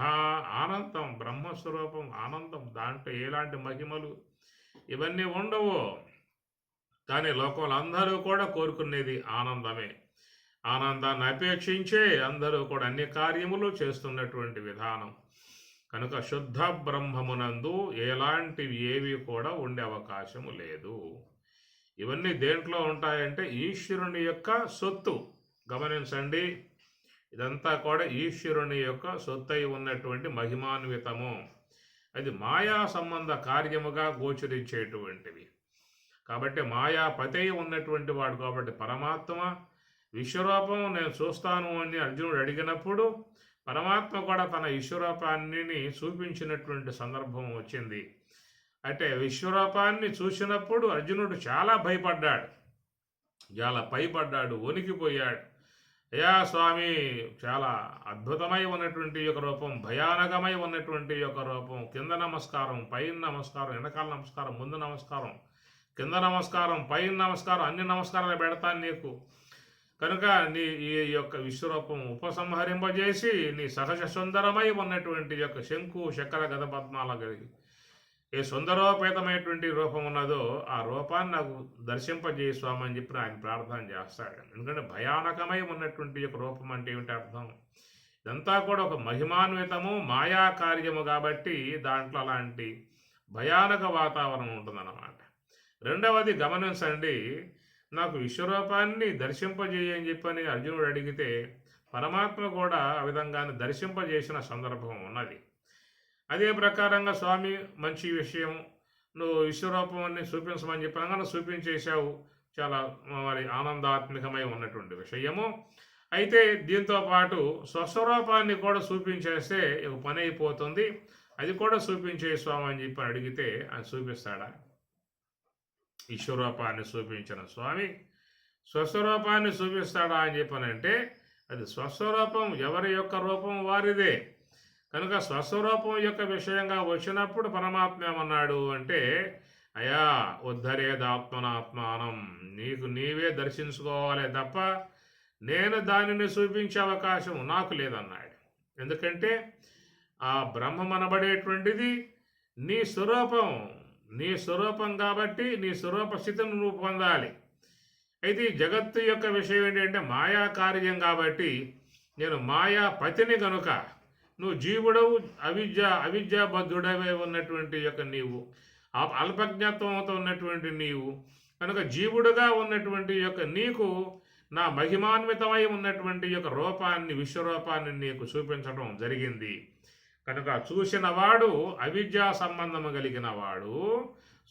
ఆనందం బ్రహ్మస్వరూపం, ఆనందం, దాంట్లో ఎలాంటి మహిమలు ఇవన్నీ ఉండవు. కానీ లోకంలో అందరూ కూడా కోరుకునేది ఆనందమే. ఆనందాన్ని అపేక్షించే అందరూ కూడా అన్ని కార్యములు చేస్తున్నటువంటి విధానం కనుక శుద్ధ బ్రహ్మమునందు ఎలాంటివి ఏవి కూడా ఉండే అవకాశము లేదు. ఇవన్నీ దేంట్లో ఉంటాయంటే ఈశ్వరుని యొక్క సొత్తు. గమనించండి, ఇదంతా కూడా ఈశ్వరుని యొక్క సొత్తై ఉన్నటువంటి మహిమాన్వితము. అది మాయా సంబంధ కార్యముగా గోచరించేటువంటివి. కాబట్టి మాయాపతి ఉన్నటువంటి వాడు కాబట్టి పరమాత్మ విశ్వరూపం నేను చూస్తాను అని అర్జునుడు అడిగినప్పుడు పరమాత్మ కూడా తన విశ్వరూపాన్ని చూపించినటువంటి సందర్భం వచ్చింది. అంటే విశ్వరూపాన్ని చూసినప్పుడు అర్జునుడు చాలా భయపడ్డాడు, చాలా భయపడ్డాడు, వణికిపోయాడు. అయ్యా స్వామి, చాలా అద్భుతమై ఉన్నటువంటి యొక్క రూపం, భయానకమై ఉన్నటువంటి యొక్క రూపం, కింద నమస్కారం, పైన నమస్కారం, వెనకాల నమస్కారం, ముందు నమస్కారం, కింద నమస్కారం, పైన నమస్కారం, అన్ని నమస్కారాలు పెడతాను నీకు. కనుక నీ ఈ యొక్క విశ్వరూపం ఉపసంహరింపజేసి నీ సహజ సుందరమై ఉన్నటువంటి యొక్క శంకు చక్ర గద పద్మాల కలిగి ఏ సుందరోపేతమైనటువంటి రూపం ఉన్నదో ఆ రూపాన్ని నాకు దర్శింపజేయ స్వామి అని చెప్పి ఆయన ప్రార్థన చేస్తాడు. ఎందుకంటే భయానకమై ఉన్నటువంటి యొక్క రూపం అంటే ఏమిటి అర్థం? ఇదంతా కూడా ఒక మహిమాన్వితము మాయా కార్యము కాబట్టి దాంట్లో అలాంటి భయానక వాతావరణం ఉంటుందన్నమాట. రెండవది గమనించండి, నాకు విశ్వరూపాన్ని దర్శింపజేయని చెప్పని అర్జునుడు అడిగితే పరమాత్మ కూడా ఆ విధంగానే దర్శింపజేసిన సందర్భం ఉన్నది. అదే ప్రకారంగా స్వామి మంచి విషయం, నువ్వు విశ్వరూపాన్ని చూపించమని చెప్పాను కానీ చూపించేశావు, చాలా మరి ఆనందాత్మకమై ఉన్నటువంటి విషయము. అయితే దీంతో పాటు స్వస్వరూపాన్ని కూడా చూపించేస్తే ఒక పని అయిపోతుంది, అది కూడా చూపించే స్వామి అని చెప్పి అడిగితే ఆయన చూపిస్తాడా? విశ్వరూపాన్ని చూపించిన స్వామి స్వస్వరూపాన్ని చూపిస్తాడా అని చెప్పనంటే అది స్వస్వరూపం ఎవరి యొక్క రూపం వారిదే. కనుక స్వస్వరూపం యొక్క విషయంగా వచ్చినప్పుడు పరమాత్మ ఏమన్నాడు అంటే, అయా ఉద్ధరేదాత్మనాత్మానం, నీకు నీవే దర్శించుకోవాలి తప్ప నేను దానిని చూపించే అవకాశం నాకు లేదన్నాడు. ఎందుకంటే ఆ బ్రహ్మం అనబడేటువంటిది నీ స్వరూపం, నీ స్వరూపం కాబట్టి నీ స్వరూప స్థితిని నువ్వు పొందాలి. అయితే ఈ జగత్తు యొక్క విషయం ఏంటంటే మాయా కార్యం కాబట్టి నేను మాయాపతిని కనుక నువ్వు జీవుడవు, అవిద్యాబద్ధుడవే ఉన్నటువంటి యొక్క నీవు, అల్పజ్ఞత్వంతో ఉన్నటువంటి నీవు కనుక జీవుడుగా ఉన్నటువంటి యొక్క నీకు నా మహిమాన్వితమై ఉన్నటువంటి యొక్క రూపాన్ని విశ్వరూపాన్ని నీకు చూపించడం జరిగింది. కనుక చూసిన వాడు అవిద్యా సంబంధము కలిగిన వాడు,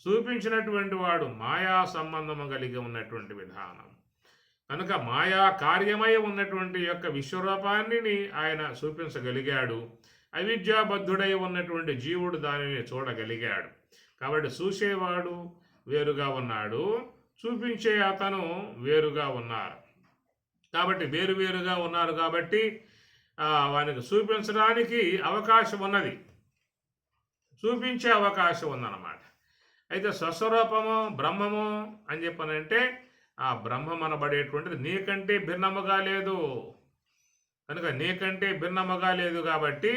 చూపించినటువంటి వాడు మాయా సంబంధము కలిగి ఉన్నటువంటి విధానం. కనుక మాయా కార్యమై ఉన్నటువంటి యొక్క విశ్వరూపాన్ని ఆయన చూపించగలిగాడు. అవిద్యాబద్ధుడై ఉన్నటువంటి జీవుడు దానిని చూడగలిగాడు. కాబట్టి చూసేవాడు వేరుగా ఉన్నాడు, చూపించే అతను వేరుగా ఉన్నారు. కాబట్టి వేరువేరుగా ఉన్నారు కాబట్టి వానికి చూపించడానికి అవకాశం ఉన్నది, చూపించే అవకాశం ఉందన్నమాట. అయితే స్వస్వరూపము బ్రహ్మము అని చెప్పనంటే ఆ బ్రహ్మం అనబడేటువంటిది నీకంటే భిన్నముగా లేదు. కనుక నీకంటే భిన్నముగా లేదు కాబట్టి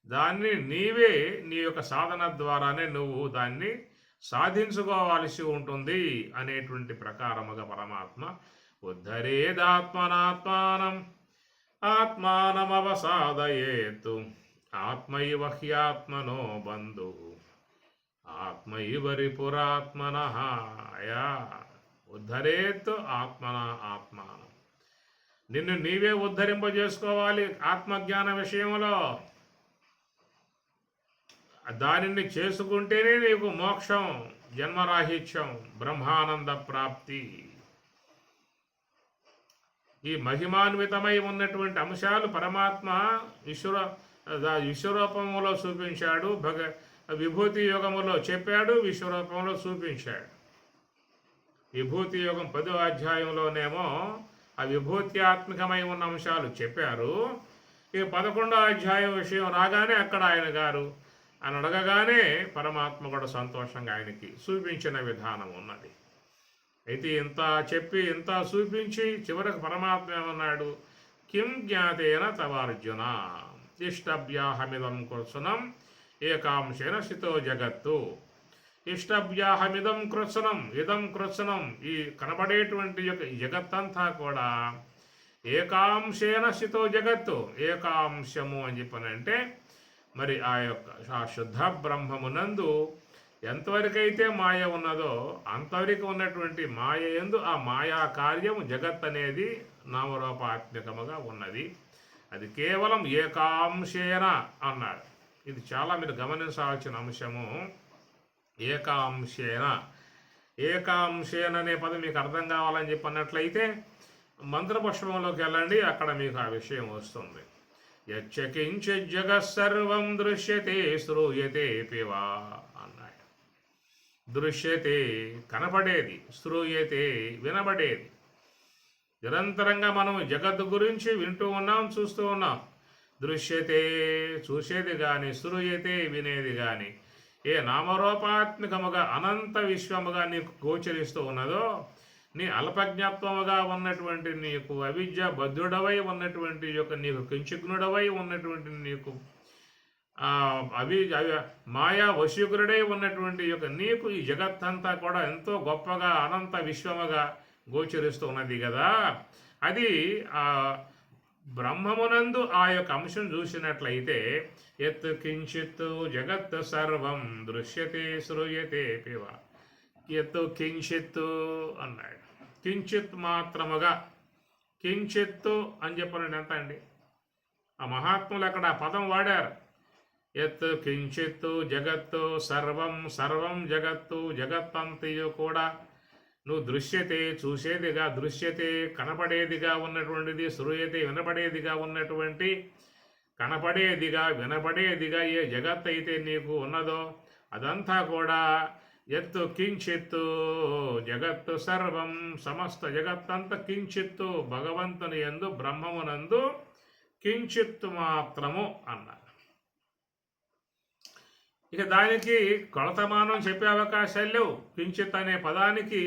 దాన్ని నీవే నీ యొక్క సాధన ద్వారానే నువ్వు దాన్ని సాధించుకోవాల్సి ఉంటుంది అనేటువంటి ప్రకారముగా పరమాత్మ ఉద్ధరేదాత్మనాత్మానం ఆత్మానమవసాదయేతు ఆత్మైవ హ్యాత్మనో బంధు ఆత్మైవరిపురాత్మనః. అయా ఉద్ధరేత్ ఆత్మన ఆత్మానం, నిన్ను నీవే ఉద్ధరింపజేసుకోవాలి. ఆత్మజ్ఞాన విషయంలో దానిని చేసుకుంటేనే నీకు మోక్షం, జన్మరాహిత్యం, బ్రహ్మానంద ప్రాప్తి. ఈ మహిమాన్వితమై ఉన్నటువంటి అంశాలు పరమాత్మ విశ్వరూపంలో చూపించాడు, విభూతి యోగములో చెప్పాడు, విశ్వరూపంలో చూపించాడు. విభూతి యోగం 10వ అధ్యాయంలోనేమో ఆ విభూత్యాత్మకమై ఉన్న అంశాలు చెప్పారు. ఇక 11వ అధ్యాయం విషయం రాగానే అక్కడ ఆయన గారు అని అడగగానే పరమాత్మ కూడా సంతోషంగా ఆయనకి చూపించిన విధానం ఉన్నది. అయితే ఇంత చెప్పి ఇంత చూపించి చివరికి పరమాత్మ ఏమన్నాడు, కిం జ్ఞాతేన తవార్జున ఇష్టభ్యాహమిదం కృత్సనం ఏకాంశేన స్థితో జగత్తు. ఇష్టభ్యాహమిదం కృత్సనం, ఇదం కృత్సనం, ఈ కనబడేటువంటి యొక్క జగత్తంతా కూడా ఏకాంశేన స్థితో జగత్తు. ఏకాంశము అని చెప్పనంటే మరి ఆ శుద్ధ బ్రహ్మమునందు ఎంతవరకైతే మాయ ఉన్నదో అంతవరకు ఉన్నటువంటి మాయ యందు ఆ మాయా కార్యము జగత్ అనేది నామరూపాత్మకముగా ఉన్నది. అది కేవలం ఏకాంశేన అన్నాడు. ఇది చాలా మీరు గమనించాల్సిన అంశము. ఏకాంశేన, ఏకాంశేన అనే పదం మీకు అర్థం కావాలని చెప్పన్నట్లయితే మంత్రపుష్పంలోకి వెళ్ళండి, అక్కడ మీకు ఆ విషయం వస్తుంది. యచ్చకించిత్ జగత్సర్వం దృశ్యతే శ్రూయతే పివా అన్నాడు. దృశ్యతే కనపడేది, శ్రూయతే వినబడేది. నిరంతరంగా మనం జగత్తు గురించి వింటూ ఉన్నాం, చూస్తూ ఉన్నాం. దృశ్యతే చూసేది కానీ, శ్రూయతే వినేది కానీ ఏ నామరూపాత్మకముగా అనంత విశ్వముగా నీకు గోచరిస్తూ ఉన్నదో, నీ అల్పజ్ఞాత్వముగా ఉన్నటువంటి నీకు అవిద్య బద్ధుడవై ఉన్నటువంటి యొక్క నీకు కించిగ్నుడవై ఉన్నటువంటి నీకు మాయా వశీకరుడై ఉన్నటువంటి యొక్క నీకు ఈ జగత్తంతా కూడా ఎంతో గొప్పగా అనంత విశ్వముగా గోచరిస్తూ ఉన్నది కదా. అది ఆ బ్రహ్మమునందు ఆ యొక్క అంశం చూసినట్లయితే ఎత్ కించిత్ జగత్ సర్వం దృశ్యతే శ్రూయతే పివ. ఎత్ కించిత్ అన్నాడు. కించిత్ మాత్రముగా, కించిత్తు అని చెప్పనండి ఎంత అండి. ఆ మహాత్ములు అక్కడ ఆ పదం వాడారు. ఎత్ కించిత్తు జగత్తు సర్వం, సర్వం జగత్తు, జగత్తంతయు కూడా నువ్వు దృశ్యతే చూసేదిగా, దృశ్యతే కనపడేదిగా ఉన్నటువంటిది, శ్రూయతే వినపడేదిగా ఉన్నటువంటి, కనపడేదిగా వినపడేదిగా ఏ జగత్ అయితే నీకు ఉన్నదో అదంతా కూడా ఎత్తు కించిత్తు జగత్తు సర్వం, సమస్త జగత్తంత కించిత్తు భగవంతుని యందు బ్రహ్మమునందు కించిత్తు మాత్రము అన్నారు. ఇక దానికి కొలతమానం చెప్పే అవకాశాలు లేవు. కించిత్ అనే పదానికి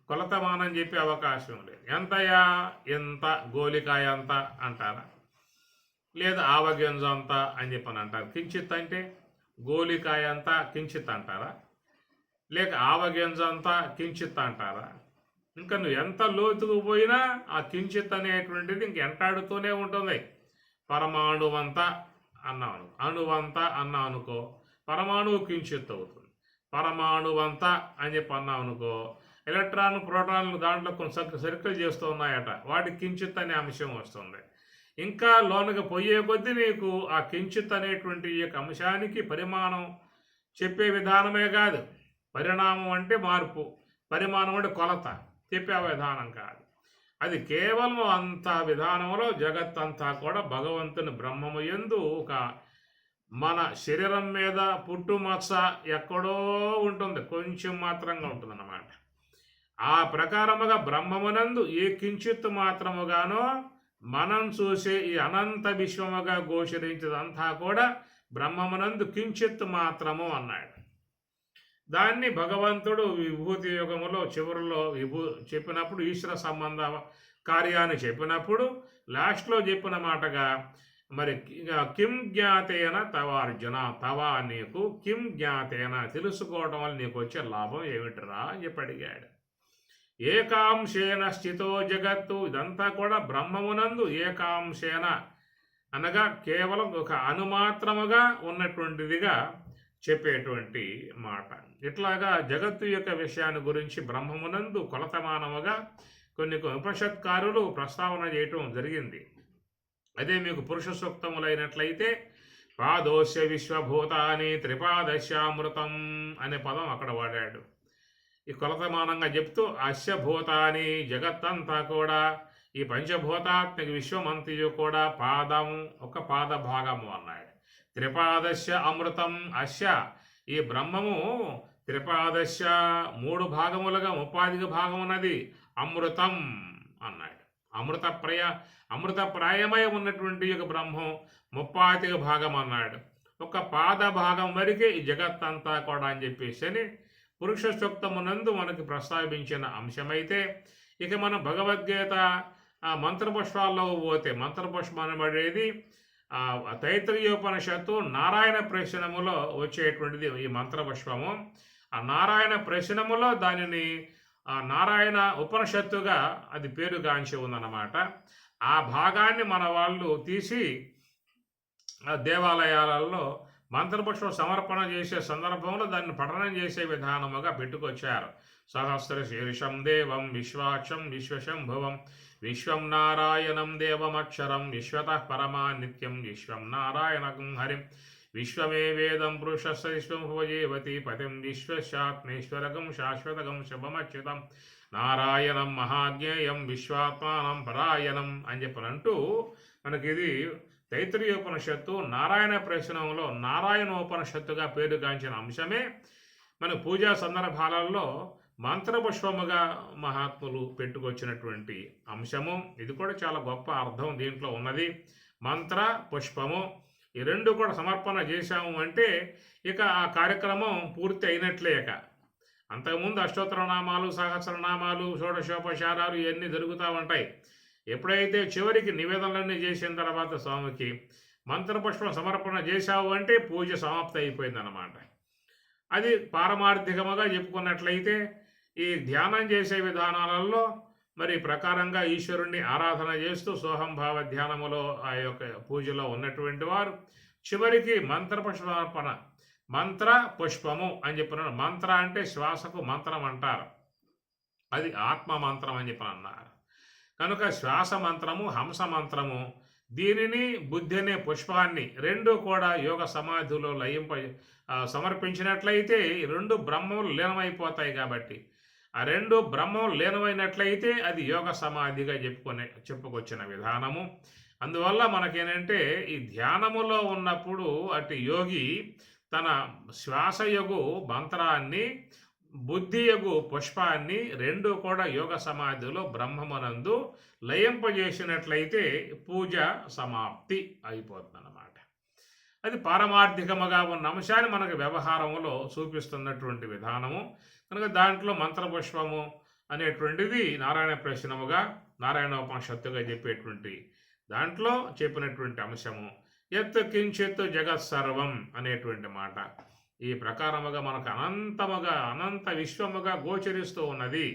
కొలతమానం చెప్పే అవకాశం లేదు. ఎంతయా, ఎంత, గోలికాయ అంత అంటారా, లేదా ఆవగింజ అంత అని చెప్పని అంటారు. కించిత్ అంటే గోలికాయ అంతా కించిత్ అంటారా, లేక ఆవగింజ అంతా కించిత్ అంటారా? ఇంకా నువ్వు ఎంత లోతుకు పోయినా ఆ కించిత్ అనేటువంటిది ఇంక ఎంటాడుతూనే ఉంటుంది. పరమాణువంతా అన్నాను, అణువంతా అన్నా అనుకో, పరమాణువు కించిత్ అవుతుంది. పరమాణువంతా అని చెప్పి అన్నావు అనుకో, ఎలక్ట్రాన్ ప్రోటాన్లు దాంట్లో కొన్ని సర్కిల్ చేస్తూ ఉన్నాయట, వాటి కించిత్ అనే అంశం వస్తుంది. ఇంకా లోనకి పోయే కొద్దీ నీకు ఆ కించిత్ అనేటువంటి ఈ యొక్క అంశానికి పరిమాణం చెప్పే విధానమే కాదు. పరిణామం అంటే మార్పు, పరిమాణం అంటే కొలత చెప్పే విధానం కాదు. అది కేవలం అంత విధానంలో జగత్తంతా కూడా భగవంతుని బ్రహ్మము యందు ఒక మన శరీరం మీద పుట్టుమచ్చ ఎక్కడో ఉంటుంది, కొంచెం మాత్రంగా ఉంటుందన్నమాట. ఆ ప్రకారముగా బ్రహ్మమునందు ఏ కించిత్ మాత్రముగానో మనం చూసే ఈ అనంత విశ్వముగా గోచరించేదంతా కూడా బ్రహ్మమునందు కించిత్ మాత్రము అన్నాడు. దాన్ని భగవంతుడు విభూతి యుగములో చివరిలో చెప్పినప్పుడు, ఈశ్వర సంబంధ కార్యాన్ని చెప్పినప్పుడు లాస్ట్లో చెప్పిన మాటగా మరి కిం జ్ఞాతేన తవ అర్జున, తవ నీకు కిం జ్ఞాతేన తెలుసుకోవడం వల్ల నీకు వచ్చే లాభం ఏమిటిరా అని చెప్పి అడిగాడు. ఏకాంశేన స్థితో జగత్తు, ఇదంతా కూడా బ్రహ్మమునందు ఏకాంశేన అనగా కేవలం ఒక అనుమాత్రముగా ఉన్నటువంటిదిగా చెప్పేటువంటి మాట. ఇట్లాగా జగత్తు యొక్క విషయాన్ని గురించి బ్రహ్మమునందు కొలతమానముగా కొన్ని ఉపనిషత్కారులు ప్రస్తావన చేయటం జరిగింది. అదే మీకు పురుష సూక్తములైనట్లయితే పాదోస్య విశ్వభూతాని త్రిపాదశ్యామృతం అనే పదం అక్కడ వాడాడు. ఈ కొలతమానంగా చెప్తూ అశ్యభూతాని జగత్తంతా కూడా ఈ పంచభూతాత్మక విశ్వమంతయు కూడా పాదం, ఒక పాద భాగము అన్నాడు. త్రిపాదశ్య అమృతం అశ్య, ఈ బ్రహ్మము త్రిపాదశ్య మూడు భాగములుగా ముప్పాదిక భాగం ఉన్నది అమృతం అన్నాడు. అమృతప్రాయమై ఉన్నటువంటి యొక్క బ్రహ్మం ముప్పాతిక భాగం అన్నాడు. ఒక పాద భాగం వరకే ఈ జగత్తంతా కూడా అని చెప్పేసి అని పురుష సూక్తమునందు మనకి ప్రస్తావించిన అంశమైతే, ఇక మనం భగవద్గీత మంత్రపుష్పాల్లో పోతే మంత్రపుష్పం అనబడేది తైత్రీయోపనిషత్తు నారాయణ ప్రశ్నములో వచ్చేటువంటిది ఈ మంత్రపుష్పము. ఆ నారాయణ ప్రశ్నములో దానిని నారాయణ ఉపనిషత్తుగా అది పేరుగాంచి ఉందన్నమాట. ఆ భాగాన్ని మన వాళ్ళు తీసి ఆ దేవాలయాలలో మంత్రపుష్ప సమర్పణ చేసే సందర్భంలో దాన్ని పఠనం చేసే విధానముగా పెట్టుకొచ్చారు. సహస్ర శీర్షం దేవం విశ్వాక్షం విశ్వశంభువం విశ్వం నారాయణం దేవమక్షరం విశ్వతః పరమా నిత్యం విశ్వం నారాయణకం హరిం విశ్వమే వేదం పురుషస్య విశ్వముపజీవతి పతిం విశ్వశాత్మేశ్వరకం శాశ్వతకం శుభమచ్యుతం నారాయణం మహాజ్ఞేయం విశ్వాత్మానం పరాయణం అని చెప్పనంటూ మనకిది తైత్రీయోపనిషత్తు నారాయణ ప్రశ్నంలో నారాయణోపనిషత్తుగా పేరుగాంచిన అంశమే మన పూజా సందర్భాలలో మంత్రపుష్పముగా మహాత్ములు పెట్టుకొచ్చినటువంటి అంశము. ఇది కూడా చాలా గొప్ప అర్థం దీంట్లో ఉన్నది. మంత్ర పుష్పము ఈ రెండు కూడా సమర్పణ చేశాము అంటే ఇక ఆ కార్యక్రమం పూర్తి అయినట్లే. ఇక అంతకుముందు అష్టోత్తరనామాలు సహస్రనామాలు షోడశోపచారాలు ఇవన్నీ జరుగుతూ ఉంటాయి. ఎప్పుడైతే చివరికి నివేదనలన్నీ చేసిన తర్వాత స్వామికి మంత్రపుష్పం సమర్పణ చేశావు అంటే పూజ సమాప్తి అయిపోయిందన్నమాట. అది పారమార్థికముగా చెప్పుకున్నట్లయితే ఈ ధ్యానం చేసే విధానాలలో మరి ప్రకారంగా ఈశ్వరుణ్ణి ఆరాధన చేస్తూ సోహంభావ ధ్యానములో ఆ యొక్క పూజలో ఉన్నటువంటి వారు చివరికి మంత్రపుష్ప సమర్పణ మంత్ర పుష్పము అని చెప్పిన మంత్ర అంటే శ్వాసకు మంత్రం అంటారు, అది ఆత్మ మంత్రం అని చెప్పి అన్నారు. కనుక శ్వాస మంత్రము హంస మంత్రము దీనిని బుద్ధి అనే పుష్పాన్ని రెండు కూడా యోగ సమాధిలో సమర్పించినట్లయితే రెండు బ్రహ్మములు లీనమైపోతాయి. కాబట్టి ఆ రెండు బ్రహ్మములు లీనమైనట్లయితే అది యోగ సమాధిగా చెప్పుకొచ్చిన విధానము. అందువల్ల మనకేంటంటే ఈ ధ్యానములో ఉన్నప్పుడు అటు యోగి తన శ్వాసయగు మంత్రాన్ని బుద్ధియగు పుష్పాన్ని రెండు కూడా యోగ సమాధిలో బ్రహ్మమునందు లయింపజేసినట్లయితే పూజ సమాప్తి అయిపోతుందన్నమాట. అది పారమార్థికముగా ఉన్న అంశాన్ని మనకు వ్యవహారములో చూపిస్తున్నటువంటి విధానము. కనుక దాంట్లో మంత్రపుష్పము అనేటువంటిది నారాయణ ప్రశ్నముగా నారాయణోపనిషత్తుగా చెప్పేటువంటి దాంట్లో చెప్పినటువంటి అంశము. ఎత్ కించిత్ జగత్సర్వం అనేటువంటి మాట ఈ ప్రకారముగా మనకు అనంత విశ్వముగా గోచరిస్తూ ఉన్నది.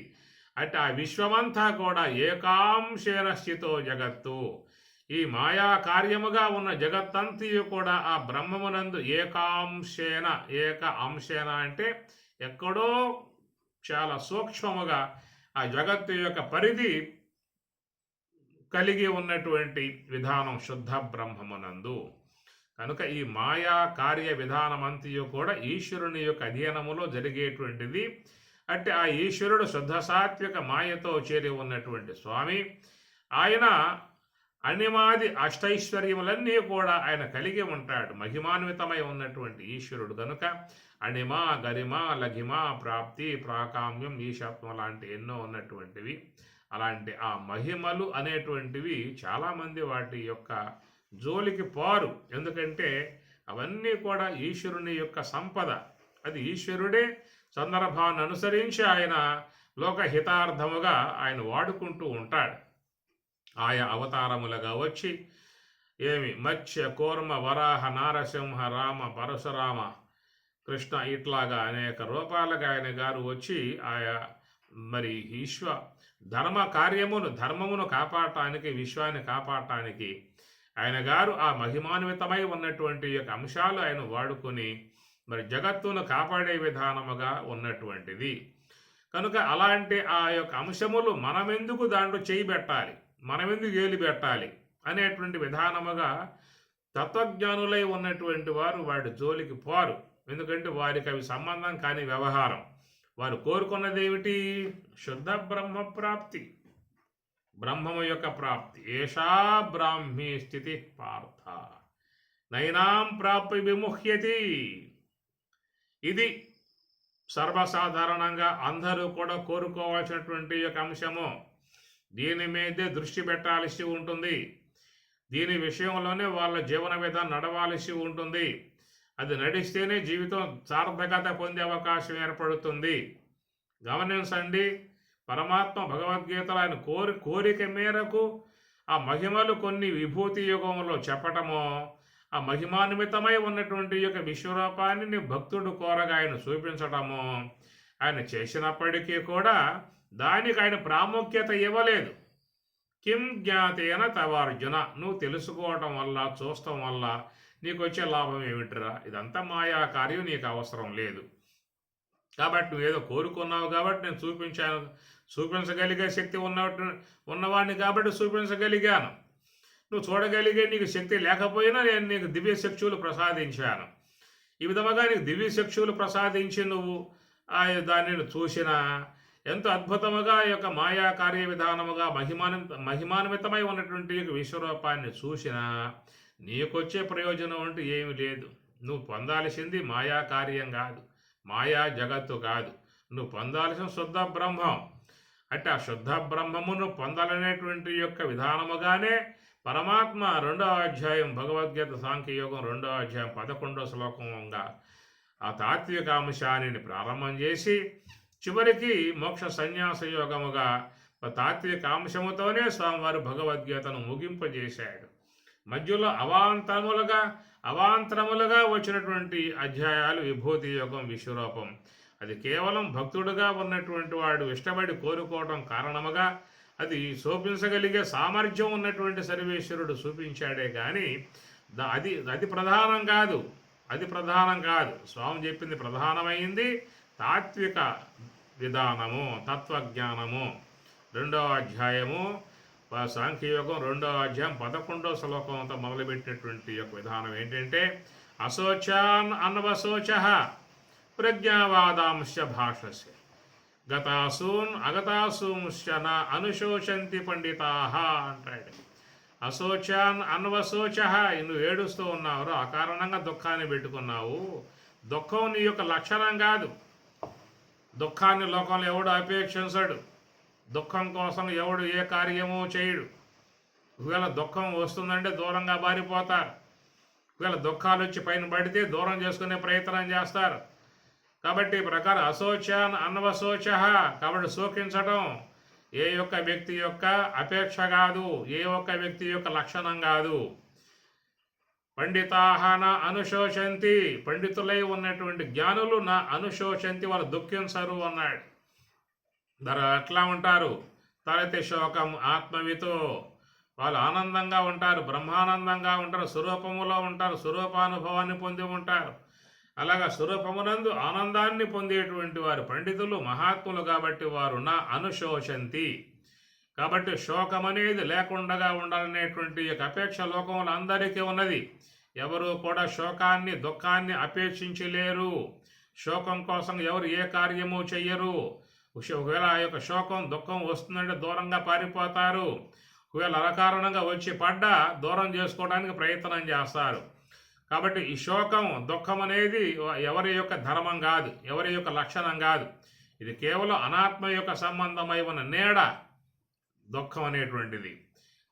అంటే ఆ విశ్వమంతా కూడా ఏకాంశేన స్థితో జగత్తు, ఈ మాయా కార్యముగా ఉన్న జగత్తంతయు కూడా ఆ బ్రహ్మమునందు ఏకాంశేన అంశేన అంటే ఎక్కడో చాలా సూక్ష్మముగా ఆ జగత్తు యొక్క పరిధి కలిగి ఉన్నటువంటి విధానం శుద్ధ బ్రహ్మమునందు. కనుక ఈ మాయా కార్య విధానమంతయు కూడా ఈశ్వరుని యొక్క అధీనములో జరిగేటువంటిది. అంటే ఆ ఈశ్వరుడు శుద్ధ సాత్విక మాయతో చేరి ఉన్నటువంటి స్వామి. ఆయన అనిమాది అష్టైశ్వర్యములన్నీ కూడా ఆయన కలిగి ఉంటాడు. మహిమాన్వితమై ఉన్నటువంటి ఈశ్వరుడు కనుక అణిమ గరిమ లఘిమ ప్రాప్తి ప్రాకామ్యం ఈశాత్మ లాంటి ఎన్నో ఉన్నటువంటివి. అలాంటి ఆ మహిమలు అనేటువంటివి చాలామంది వాటి యొక్క జోలికి పోరు. ఎందుకంటే అవన్నీ కూడా ఈశ్వరుని యొక్క సంపద. అది ఈశ్వరుడే సందర్భాన్ని అనుసరించి ఆయన లోకహితార్థముగా ఆయన వాడుకుంటూ ఉంటాడు. ఆయా అవతారములుగా వచ్చి మత్స్య కూర్మ వరాహ నారసింహ రామ పరశురామ కృష్ణ ఇట్లాగా అనేక రూపాలుగా ఆయన గారు వచ్చి ఆయా మరి ధర్మ కార్యమును ధర్మమును కాపాడటానికి విశ్వాన్ని కాపాడటానికి ఆయన గారు ఆ మహిమాన్వితమై ఉన్నటువంటి యొక్క అంశాలు ఆయన వాడుకొని మరి జగత్తును కాపాడే విధానముగా ఉన్నటువంటిది. కనుక అలాంటి ఆ యొక్క అంశములు మనమెందుకు దాంట్లో చేయి పెట్టాలి, మనమెందుకు ఏలి పెట్టాలి అనేటువంటి విధానముగా తత్వజ్ఞానులై ఉన్నటువంటి వారు వాడి జోలికి పోరు. ఎందుకంటే వారికి అవి సంబంధం కాని వ్యవహారం. వారు కోరుకున్నది ఏమిటి? శుద్ధ బ్రహ్మ ప్రాప్తి, బ్రహ్మము యొక్క ప్రాప్తి. ఏషా బ్రాహ్మీ స్థితి పార్థ నైనాం ప్రాప్తి విముహ్యతి. ఇది సర్వసాధారణంగా అందరూ కూడా కోరుకోవాల్సినటువంటి యొక్క అంశము. దీని మీదే దృష్టి పెట్టాల్సి ఉంటుంది. దీని విషయంలోనే వాళ్ళ జీవన విధానం నడవాల్సి ఉంటుంది. అది నడిస్తేనే జీవితం సార్థకత పొందే అవకాశం ఏర్పడుతుంది. గమనించండి, పరమాత్మ భగవద్గీతలో ఆయన కోరిక మేరకు ఆ మహిమలు కొన్ని విభూతి యుగంలో చెప్పటమో, ఆ మహిమాన్వితమై ఉన్నటువంటి యొక్క విశ్వరూపాన్ని భక్తుడు కోరగా ఆయన చూపించటము ఆయన చేసినప్పటికీ కూడా దానికి ఆయన ప్రాముఖ్యత ఇవ్వలేదు. కిం జ్ఞాతేన తవార్జున, నువ్వు తెలుసుకోవటం వల్ల చూడటం వల్ల నీకు వచ్చే లాభం ఏమిటిరా? ఇదంతా మాయా కార్యం, నీకు అవసరం లేదు. కాబట్టి నువ్వేదో కోరుకున్నావు కాబట్టి నేను చూపించాను, చూపించగలిగే శక్తి ఉన్నవాడిని కాబట్టి చూపించగలిగాను. నువ్వు చూడగలిగే నీకు శక్తి లేకపోయినా నేను నీకు దివ్య శక్తులు ప్రసాదించాను. ఈ విధముగా నీకు దివ్య శక్తులు ప్రసాదించి నువ్వు దానిని చూసినా, ఎంతో అద్భుతముగా ఈ యొక్క మాయా కార్య విధానముగా మహిమాన్వితమై ఉన్నటువంటి విశ్వరూపాన్ని చూసినా నీకొచ్చే ప్రయోజనం అంటూ ఏమి లేదు. నువ్వు పొందాల్సింది మాయా కార్యం కాదు, మాయా జగత్తు కాదు. నువ్వు పొందాల్సిన శుద్ధ బ్రహ్మం. అంటే ఆ శుద్ధ బ్రహ్మమును పొందాలనేటువంటి యొక్క విధానముగానే పరమాత్మ 2వ అధ్యాయం భగవద్గీత సాంఖ్యయోగం 2వ అధ్యాయం 11వ శ్లోకంగా ఆ తాత్విక అంశాన్ని ప్రారంభం చేసి చివరికి మోక్ష సన్యాస యోగముగా తాత్విక అంశముతోనే స్వామివారు భగవద్గీతను ముగింపజేశాడు. మధ్యలో అవాంతరములుగా వచ్చినటువంటి అధ్యాయాలు విభూతి యోగం, విశ్వరూపం. అది కేవలం భక్తుడుగా ఉన్నటువంటి వాడు ఇష్టపడి కోరుకోవడం కారణముగా అది చూపించగలిగే సామర్థ్యం ఉన్నటువంటి సర్వేశ్వరుడు చూపించాడే కానీ అది ప్రధానం కాదు. అది ప్రధానం కాదు. స్వామి చెప్పింది ప్రధానమైంది తాత్విక విధానము, తత్వజ్ఞానము. 2వ అధ్యాయము సాంఖ్యయోగం 2వ అధ్యాయం 11వ శ్లోకంతో మొదలుపెట్టినటువంటి యొక్క విధానం ఏంటంటే అశోచాన్ అన్వశోచ ప్రజ్ఞావాదాంశ భాషస్య గతాసూన్ అగతాసూంశ్చ న అనుశోచంతి పండితాః అంటాడు. అశోచాన్ అన్వశోచ, నువ్వు ఏడుస్తూ ఉన్నావు, ఆ కారణంగా దుఃఖాన్ని పెట్టుకున్నావు. దుఃఖం నీ యొక్క లక్షణం కాదు. దుఃఖాన్ని లోకంలో ఎవడు అపేక్షించడు. దుఃఖం కోసం ఎవడు ఏ కార్యమూ చేయడు. ఒకవేళ దుఃఖం వస్తుందంటే దూరంగా బారిపోతారు. ఒకవేళ దుఃఖాలు వచ్చి పైన పడితే దూరం చేసుకునే ప్రయత్నం చేస్తారు. కాబట్టి ఈ ప్రకారం అశోచాన్ అన్వశోచ, కాబట్టి శోకించటం ఏ ఒక్క వ్యక్తి యొక్క అపేక్ష కాదు, ఏ ఒక్క వ్యక్తి యొక్క లక్షణం కాదు. పండితాహ నా అనుశోచంతి, పండితులై ఉన్నటువంటి జ్ఞానులు నా అనుశోచంతి, వాళ్ళు దుఃఖించరు అన్నాడు. ఎట్లా ఉంటారు? తరతి శోకం ఆత్మవితో, వాళ్ళు ఆనందంగా ఉంటారు, బ్రహ్మానందంగా ఉంటారు, స్వరూపములో ఉంటారు, స్వరూపానుభవాన్ని పొంది ఉంటారు. అలాగా స్వరూపమునందు ఆనందాన్ని పొందేటువంటి వారు పండితులు, మహాత్ములు. కాబట్టి వారు నా అనుశోచంతి. కాబట్టి శోకం అనేది లేకుండా ఉండాలనేటువంటి అపేక్ష లోకంలో అందరికీ ఉన్నది. ఎవరు కూడా శోకాన్ని, దుఃఖాన్ని అపేక్షించలేరు. శోకం కోసం ఎవరు ఏ కార్యము చెయ్యరు. ఒకవేళ ఆ యొక్క శోకం, దుఃఖం వస్తుందంటే దూరంగా పారిపోతారు. ఒకవేళ అకారణంగా వచ్చి పడ్డా దూరం చేసుకోవడానికి ప్రయత్నం చేస్తారు. కాబట్టి ఈ శోకం, దుఃఖం అనేది ఎవరి యొక్క ధర్మం కాదు, ఎవరి యొక్క లక్షణం కాదు. ఇది కేవలం అనాత్మ యొక్క సంబంధమై ఉన్న నీడ దుఃఖం అనేటువంటిది.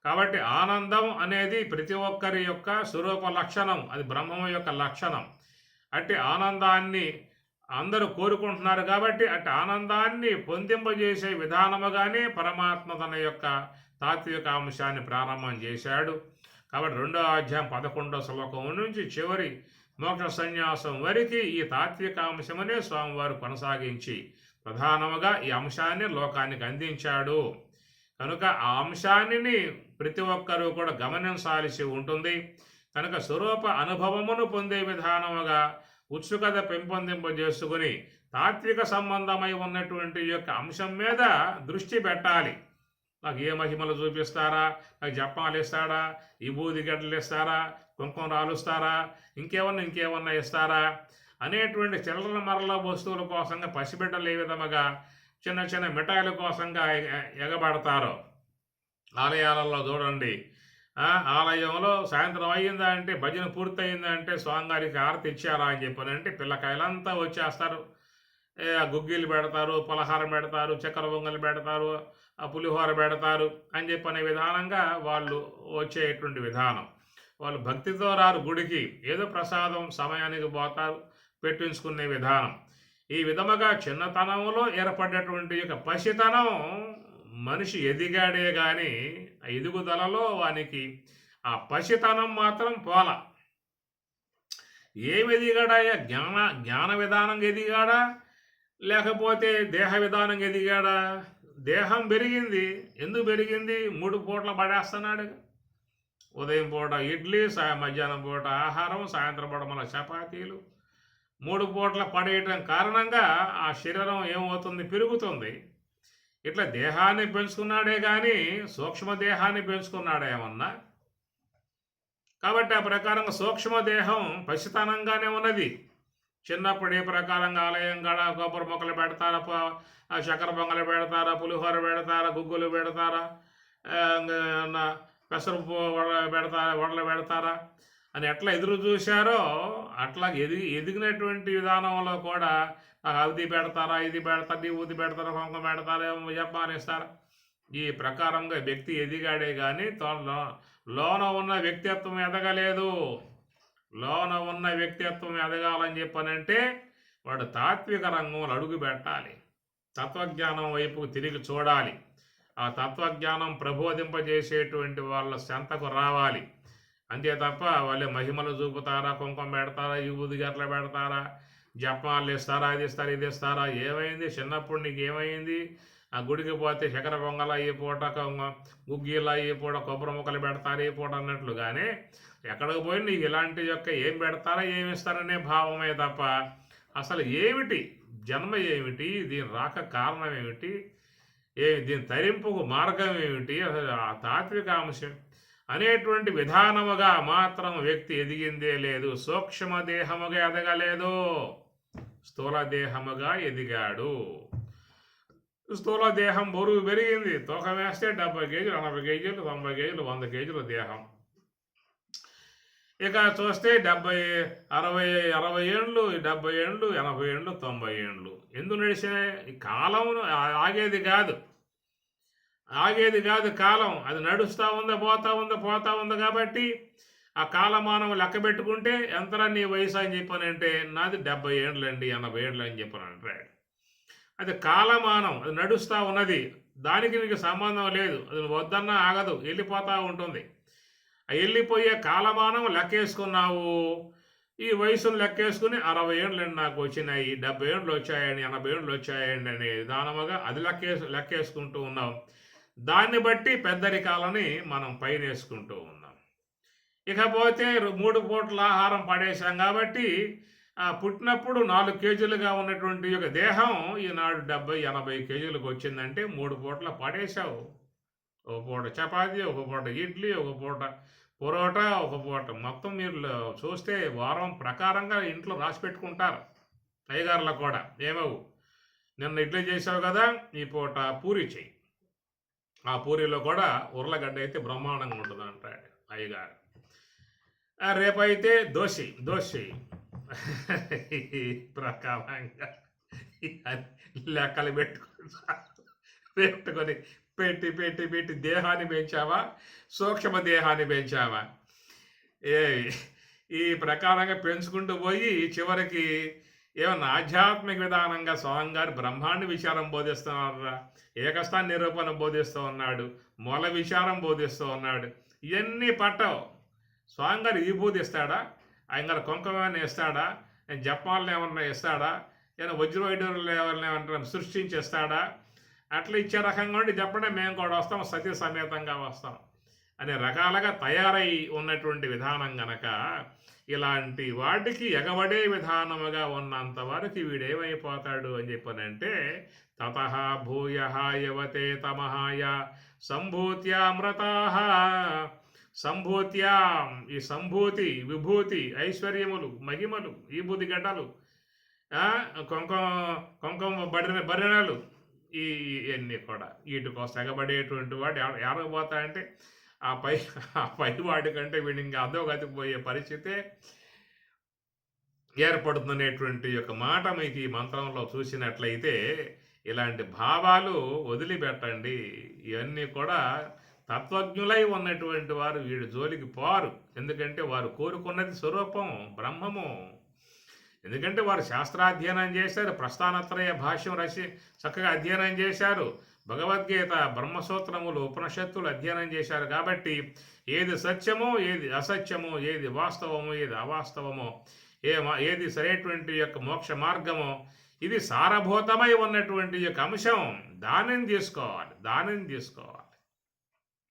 కాబట్టి ఆనందం అనేది ప్రతి ఒక్కరి యొక్క స్వరూప లక్షణం, అది బ్రహ్మం యొక్క లక్షణం. అట్టి ఆనందాన్ని అందరూ కోరుకుంటున్నారు. కాబట్టి అట్టి ఆనందాన్ని పొందింపజేసే విధానముగానే పరమాత్మ తన యొక్క తాత్విక అంశాన్ని ప్రారంభం చేశాడు. కాబట్టి 2వ అధ్యాయం 11వ శ్లోకం నుంచి చివరి మోక్ష సన్యాసం వరకు ఈ తాత్విక అంశమనే స్వామివారు కొనసాగించి ప్రధానముగా ఈ అంశాన్ని లోకానికి అందించాడు. కనుక ఆ అంశాన్ని ప్రతి ఒక్కరూ కూడా గమనించాల్సి ఉంటుంది. కనుక స్వరూప అనుభవమును పొందే విధానముగా ఉత్సుకత పెంపొందింపజేసుకుని తాత్విక సంబంధమై ఉన్నటువంటి యొక్క అంశం మీద దృష్టి పెట్టాలి. నాకు ఏ మహిమలు చూపిస్తారా, నాకు జపాలు ఇస్తాడా, ఈ బూది గడ్డలు ఇస్తారా, కుంకుమ రాలుస్తారా, ఇంకేమన్నా ఇస్తారా అనేటువంటి చిల్లర మరల వస్తువుల కోసంగా పసిబిడ్డలు ఏ విధముగా చిన్న చిన్న మిఠాయిల కోసంగా ఎగబడతారో ఆలయాలలో చూడండి. ఆలయంలో సాయంత్రం అయ్యిందా అంటే, భజన పూర్తయిందా అంటే స్వామివారికి హారతి ఇచ్చారా అని చెప్పానంటే పిల్లకాయలంతా వచ్చేస్తారు. గుగ్గిలు పెడతారు, పలహారం పెడతారు, చక్కెర పొంగలు పెడతారు, పులిహోర పెడతారు అని చెప్పనే విధానంగా వాళ్ళు వచ్చేటువంటి విధానం. వాళ్ళు భక్తితో రారు గుడికి, ఏదో ప్రసాదం సమయానికి పోతారు, పెట్టించుకునే విధానం. ఈ విధముగా చిన్నతనంలో ఏర్పడ్డటువంటి యొక్క పసితనం మనిషి ఎదిగాడే కానీ ఆ ఎదుగుదలలో వానికి ఆ పసితనం మాత్రం పోల. ఏమి ఎదిగాడాయా? జ్ఞాన విధానం ఎదిగాడా, లేకపోతే దేహ విధానం ఎదిగాడా? దేహం పెరిగింది. ఎందుకు పెరిగింది? 3 పూటలు పడేస్తున్నాడు. ఉదయం పూట ఇడ్లీ, మధ్యాహ్నం పూట ఆహారం, సాయంత్రం పూట మళ్ళీ చపాతీలు. 3 పూటల పడేయటం కారణంగా ఆ శరీరం ఏమవుతుంది? పెరుగుతుంది. ఇట్లా దేహాన్ని పెంచుకున్నాడే కానీ సూక్ష్మదేహాన్ని పెంచుకున్నాడేమన్నా? కాబట్టి ఆ ప్రకారంగా సూక్ష్మదేహం పసితనంగానే ఉన్నది. చిన్నప్పుడు ఏ ప్రకారంగా ఆలయం కాడ కొబ్బరి మొక్కలు పెడతారా, చక్కెర పొంగలు పెడతారా, పులిహోర పెడతారా, గుగ్గులు పెడతారా, పెసరపు పెడతారా, వడలు పెడతారా అని ఎట్లా ఎదురు చూశారో అట్లా ఎదిగినటువంటి విధానంలో కూడా అది పెడతారా, ఇది పెడతారా, ఊది పెడతారా, కుంకుమ పెడతారా, చెప్పానిస్తారా. ఈ ప్రకారంగా వ్యక్తి ఎదిగాడే కానీ లోన ఉన్న వ్యక్తిత్వం ఎదగలేదు. లోన ఉన్న వ్యక్తిత్వం ఎదగాలని చెప్పనంటే వాడు తాత్విక రంగంలో అడుగు పెట్టాలి. తత్వజ్ఞానం వైపుకు తిరిగి చూడాలి. ఆ తత్వజ్ఞానం ప్రబోధింపజేసేటువంటి వాళ్ళ చెంతకు రావాలి. అంతే తప్ప వాళ్ళే మహిమలు చూపుతారా, కుంకుమ పెడతారా, యూది గట్ల పెడతారా, జపాలు ఇస్తారా, అది ఇస్తారా, ఇది ఇస్తారా. ఏమైంది? చిన్నప్పుడు నీకు ఏమైంది? ఆ గుడికి పోతే చక్కెర పొంగల ఈ పూట, గుగ్గీల ఈ పూట, కొబ్బరి ముక్కలు పెడతారు ఈ పూట అన్నట్లుగానే ఎక్కడికి పోయి నీకు ఇలాంటి యొక్క ఏం పెడతారా, ఏమి ఇస్తారనే భావమే తప్ప అసలు ఏమిటి జన్మ, ఏమిటి దీని రాక కారణం ఏమిటి, దీని తరింపుకు మార్గం ఏమిటి, అసలు ఆ తాత్విక అంశం అనేటువంటి విధానముగా మాత్రం వ్యక్తి ఎదిగిందే లేదు. సూక్ష్మదేహముగా ఎదగలేదు, స్థూల దేహముగా ఎదిగాడు. స్థూల దేహం బరువు పెరిగింది. తూకం వేస్తే 70 కేజీలు, 80 కేజీలు, 90 కేజీలు, 100 కేజీల దేహం. ఇక చూస్తే 70, 60 ఏళ్ళు, 70 ఏళ్ళు, 80 ఏళ్ళు, 90 ఏళ్ళు ఎందుకు నడిచినాయి? ఈ కాలం ఆగేది కాదు కాలం. అది నడుస్తూ ఉంది, పోతా ఉంది కాబట్టి ఆ కాలమానం లెక్క పెట్టుకుంటే ఎంతరా నీ వయసు అని చెప్పానంటే నాది 70 ఏళ్ళు అండి, 80 ఏళ్ళు అని చెప్పాను అంటాడు. అది కాలమానం, అది నడుస్తూ ఉన్నది. దానికి నీకు సంబంధం లేదు. అది వద్దన్నా ఆగదు, వెళ్ళిపోతూ ఉంటుంది. ఆ వెళ్ళిపోయే కాలమానం లెక్కేసుకున్నావు. ఈ వయసును లెక్కేసుకుని 60 ఏళ్ళు నాకు వచ్చినాయి, 70 ఏళ్ళు వచ్చాయండి, 80 ఏళ్ళు వచ్చాయండి అనే విధానముగా అది లెక్కేసుకుంటూ ఉన్నాం. దాన్ని బట్టి పెద్దరికాలని మనం పైన వేసుకుంటూ ఉన్నాం. ఇకపోతే 3 పూట్ల ఆహారం పడేసాం కాబట్టి పుట్టినప్పుడు 4 కేజీలుగా ఉన్నటువంటి యొక్క దేహం ఈనాడు 70-80 కేజీలకు వచ్చిందంటే 3 పూట్ల పడేసావు. ఒక పూట చపాతీ, ఒక పూట ఇడ్లీ, ఒక పూట పొరోటా, ఒక పూట మొత్తం మీరు చూస్తే వారం ప్రకారంగా ఇంట్లో రాసి పెట్టుకుంటారు అయ్యగారులో కూడా. ఏమవు నిన్న ఇడ్లీ చేసావు కదా, ఈ పూట పూరి చెయ్యి. ఆ పూరిలో కూడా ఉర్లగడ్డ అయితే బ్రహ్మాండంగా ఉంటుంది అంటాడు అయ్యగారు. రేపైతే దోశ ప్రకారంగా లెక్కలు పెట్టుకొని పెట్టి దేహాన్ని పెంచావా, సూక్ష్మ దేహాన్ని పెంచావా? ఈ ప్రకారంగా పెంచుకుంటూ పోయి చివరికి ఏమన్నా ఆధ్యాత్మిక విధానంగా స్వామి గారు బ్రహ్మాండ విచారం బోధిస్తున్నారా, ఏకస్థాన నిరూపణ బోధిస్తూ ఉన్నాడు, మూల విచారం బోధిస్తూ ఉన్నాడు. ఇవన్నీ పట్టవు. స్వామి గారు విభూతి ఇస్తాడా, ఆయన గారు కుంకుమాన్ని ఇస్తాడా, జపాలను ఏమన్నా ఇస్తాడా, ఏమైనా వజ్రవైడూరులు ఏమన్నా సృష్టించేస్తాడా? అట్లా ఇచ్చే రకంగా ఉండి చెప్పండి, మేము కూడా వస్తాం, సతీ సమేతంగా వస్తాం అనే రకాలుగా తయారై ఉన్నటువంటి విధానం గనక ఇలాంటి వాటికి ఎగబడే విధానముగా ఉన్నంత వరకు వీడేమైపోతాడు అని చెప్పనంటే తతః భూయః యవతే తమహాయ సంభూత్యామృతాః. సంభూత్యా, ఈ సంభూతి, విభూతి, ఐశ్వర్యములు, మహిమలు, ఈ బుద్ధి గడ్డలు, కుంకుమ బరిణలు, ఇవన్నీ కూడా వీటి కోసం ఎగబడేటువంటి వాడు ఎరగబోతాయంటే ఆ పై వాడి కంటే వీడి ఇంకా అధోగతికి పోయే పరిస్థితే ఏర్పడుతున్నటువంటి యొక్క మాట మీకు ఈ మంత్రంలో చూసినట్లయితే ఇలాంటి భావాలు వదిలిపెట్టండి. ఇవన్నీ కూడా తత్వజ్ఞులై ఉన్నటువంటి వారు వీడి జోలికి పోరు. ఎందుకంటే వారు కోరుకున్నది స్వరూపం బ్రహ్మము. ఎందుకంటే వారు శాస్త్రాధ్యయనం చేశారు, ప్రస్థానత్రయ భాష్యం చక్కగా అధ్యయనం చేశారు, భగవద్గీత, బ్రహ్మసూత్రములు, ఉపనిషత్తులు అధ్యయనం చేశారు. కాబట్టి ఏది సత్యమో, ఏది అసత్యమో, ఏది వాస్తవమో, ఏది అవాస్తవమో, ఏది సరైనటువంటి యొక్క మోక్ష మార్గమో, ఇది సారభూతమై ఉన్నటువంటి యొక్క అంశం. దానిని తీసుకోవాలి.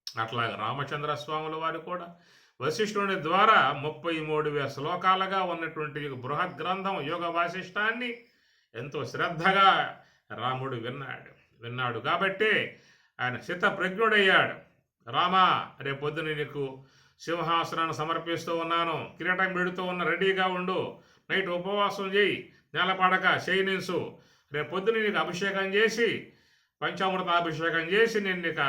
అట్లాగే రామచంద్ర స్వాముల వారు కూడా వశిష్ఠుని ద్వారా 33,000 శ్లోకాలుగా ఉన్నటువంటి బృహత్ గ్రంథం యోగ వాసిష్టాన్ని ఎంతో శ్రద్ధగా రాముడు విన్నాడు కాబట్టి ఆయన చిత్తప్రజ్ఞుడయ్యాడు. రామా, రేపొద్దున నీకు సింహాసనాన్ని సమర్పిస్తూ ఉన్నాను, కిరీటం పెడుతూ ఉన్న, రెడీగా ఉండు, నైట్ ఉపవాసం చేయి, నెలపడక శయనించు, రేపొద్దున నీకు అభిషేకం చేసి పంచామృతాభిషేకం చేసి నేను నీకు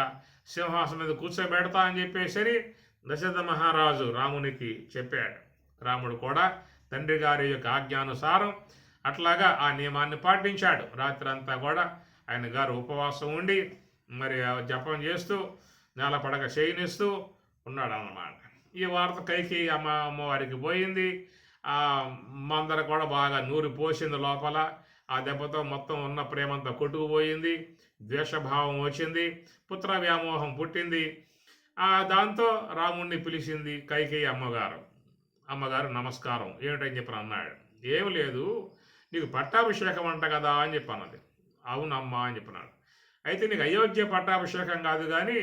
సింహాసనం మీద కూర్చోబెడతా అని చెప్పేసి దశరథ మహారాజు రామునికి చెప్పాడు. రాముడు కూడా తండ్రి గారి యొక్క ఆజ్ఞానుసారం అట్లాగా ఆ నియమాన్ని పాటించాడు. రాత్రి అంతా కూడా ఆయన గారు ఉపవాసం ఉండి మరి జపం చేస్తూ నేలపడక శయనిస్తూ ఉన్నాడు అన్నమాట. ఈ వార్త కైకేయి అమ్మవారికి పోయింది. ఆ మందర కూడా బాగా నూరి పోసింది లోపల. ఆ దెబ్బతో మొత్తం ఉన్న ప్రేమంతా కొట్టుకుపోయింది, ద్వేషభావం వచ్చింది, పుత్ర వ్యామోహం పుట్టింది. దాంతో రాముణ్ణి పిలిచింది కైకేయి అమ్మగారు నమస్కారం ఏమిటని చెప్పి అన్నాడు. ఏం లేదు, నీకు పట్టాభిషేకం అంట కదా అని చెప్పి అన్నది. అవునమ్మా అని చెప్పినాడు. అయితే నీకు అయోధ్య పట్టాభిషేకం కాదు కానీ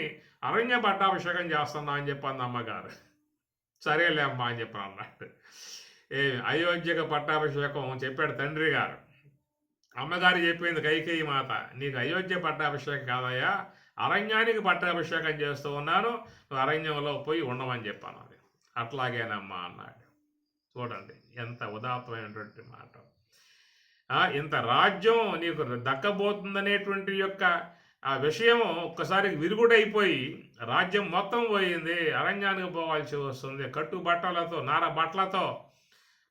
అరణ్య పట్టాభిషేకం చేస్తున్నా అని చెప్పంది అమ్మగారు. సరేలే అమ్మా అని చెప్పి అన్నాడు. అయోధ్యకు పట్టాభిషేకం చెప్పాడు తండ్రి గారు. అమ్మగారు చెప్పింది కైకేయి మాత, నీకు అయోధ్య పట్టాభిషేకం కాదయ్యా, అరణ్యానికి పట్టాభిషేకం చేస్తూ ఉన్నాను, నువ్వు అరణ్యంలో పోయి ఉండమని చెప్పాను. అది అట్లాగేనమ్మా అన్నాడు. చూడండి ఎంత ఉదాత్తమైనటువంటి మాట. ఇంత రాజ్యం నీకు దక్కబోతుందనేటువంటి యొక్క ఆ విషయం ఒక్కసారి విరుగుడైపోయి రాజ్యం మొత్తం పోయింది, అరణ్యానికి పోవాల్సి వస్తుంది. కట్టుబట్టలతో నార బట్టలతో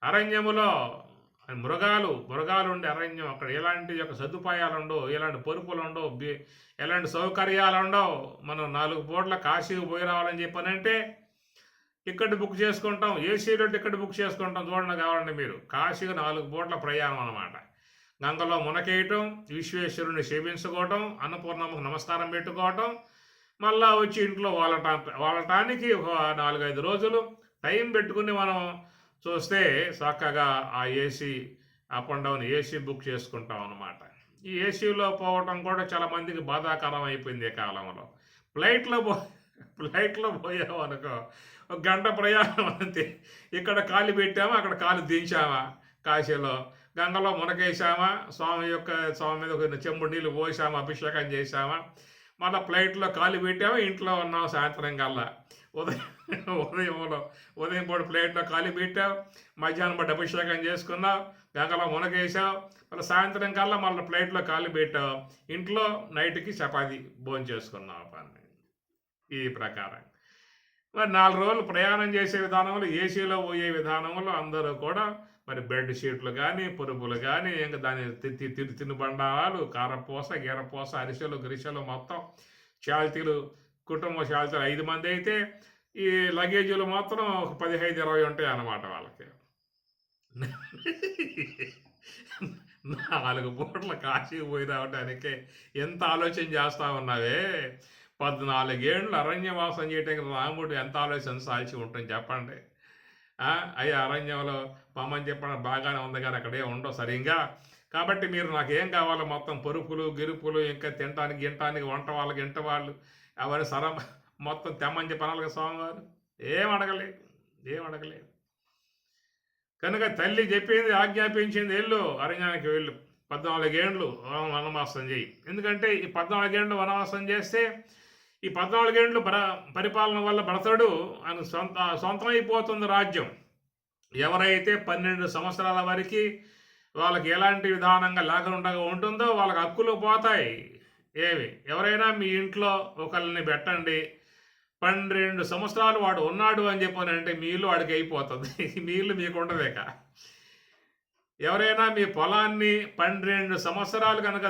అరణ్యములో మృగాలు ఉండే అరణ్యం. అక్కడ ఎలాంటి యొక్క సదుపాయాలు ఉండవు, ఎలాంటి పరుపులు ఉండవు, ఎలాంటి సౌకర్యాలు ఉండవు. మనం 4 పూట్ల కాశీకి పోయి రావాలని చెప్పానంటే టికెట్ బుక్ చేసుకుంటాం, ఏసీలో టికెట్ బుక్ చేసుకుంటాం. చూడండి కావాలండి మీరు, కాశీకి 4 పూట్ల ప్రయాణం అన్నమాట. గంగలో మునకేయటం, విశ్వేశ్వరుని సేవించుకోవటం, అన్నపూర్ణమ్మకు నమస్కారం పెట్టుకోవటం, మళ్ళా వచ్చి ఇంట్లో వాలటానికి ఒక 4-5 రోజులు టైం పెట్టుకుని మనం చూస్తే చక్కగా ఆ AC up and down AC book చేసుకుంటాం అన్నమాట. ఈ ఏసీలో పోవటం కూడా చాలా మందికి బాధాకరం అయిపోయింది ఈ కాలంలో. ఫ్లైట్లో పోయాము అనుకో, 1 గంట ప్రయాణం అంతే. ఇక్కడ కాలు పెట్టామా, అక్కడ కాలు దించామా, కాశీలో గంగలో మునకేసామా, స్వామి మీద ఒక చెంబు నీళ్ళు పోసామా, అభిషేకం చేసామా, మళ్ళీ ఫ్లైట్లో కాలు పెట్టామా, ఇంట్లో ఉన్నాం సాయంత్రం కల్లా. ఉదయం పూట ప్లేట్లో కాలు పెట్టావు, మధ్యాహ్నం పూట అభిషేకం చేసుకున్నావు, గంగలో మునకేసావు, మళ్ళీ సాయంత్రం కల్లా మళ్ళీ ప్లేట్లో కాలు పెట్టావు, ఇంట్లో నైట్కి చపాతీ భోజనం చేసుకున్నావు. పని ఈ ప్రకారం మరి 4 రోజులు ప్రయాణం చేసే విధానంలో, ఏసీలో పోయే విధానంలో అందరూ కూడా మరి బెడ్ షీట్లు కానీ, పరుపులు కానీ, ఇంకా దాని తినుబండారాలు, కారపూస, గీరపూస, అరిసెలు, గిరిసెలు, మొత్తం చాల్తీలు, కుటుంబ చాల్తీలు 5 మంది అయితే ఈ లగేజీలు మాత్రం ఒక 15-20 ఉంటాయి అన్నమాట వాళ్ళకి. 4 పూట్ల కాశీకి పోయి రావడానికే ఎంత ఆలోచన చేస్తా ఉన్నావే. 14 ఏళ్ళు అరణ్యవాసం చేయడానికి రాముడు ఎంత ఆలోచించాల్సి ఉంటుంది చెప్పండి. అయ్యా అరణ్యంలో పొమ్మని చెప్పడం బాగానే ఉంది కానీ అక్కడే ఉండవు సరిగ్గా. కాబట్టి మీరు నాకేం కావాలో మొత్తం పరుపులు గిరుపులు, ఇంకా తినటానికి గింటానికి, వంట వాళ్ళకి ఇంట వాళ్ళు అవన్నీ మొత్తం తెమ్మని చెప్పనాలిగా స్వామివారు. ఏం అడగలేదు. కనుక తల్లి చెప్పింది, ఆజ్ఞాపించింది, వెళ్ళు అరణ్యానికి వెళ్ళు, 14 ఏళ్ళు వనవాసం చేయి. ఎందుకంటే ఈ 14 ఏళ్ళు వనవాసం చేస్తే ఈ 14 ఏళ్ళు పరిపాలన వల్ల భరతుడు ఆయన సొంతమైపోతుంది రాజ్యం. ఎవరైతే 12 సంవత్సరాల వరకు వాళ్ళకి ఎలాంటి విధానంగా లేకుండా ఉంటుందో వాళ్ళకి హక్కులు పోతాయి. ఎవరైనా మీ ఇంట్లో ఒకరిని పెట్టండి, 12 సంవత్సరాలు వాడు ఉన్నాడు అని చెప్పానంటే మీ ఇల్లు వాడికి అయిపోతుంది, మీ ఇల్లు మీకు ఉండదేక. ఎవరైనా మీ పొలాన్ని 12 సంవత్సరాలు కనుక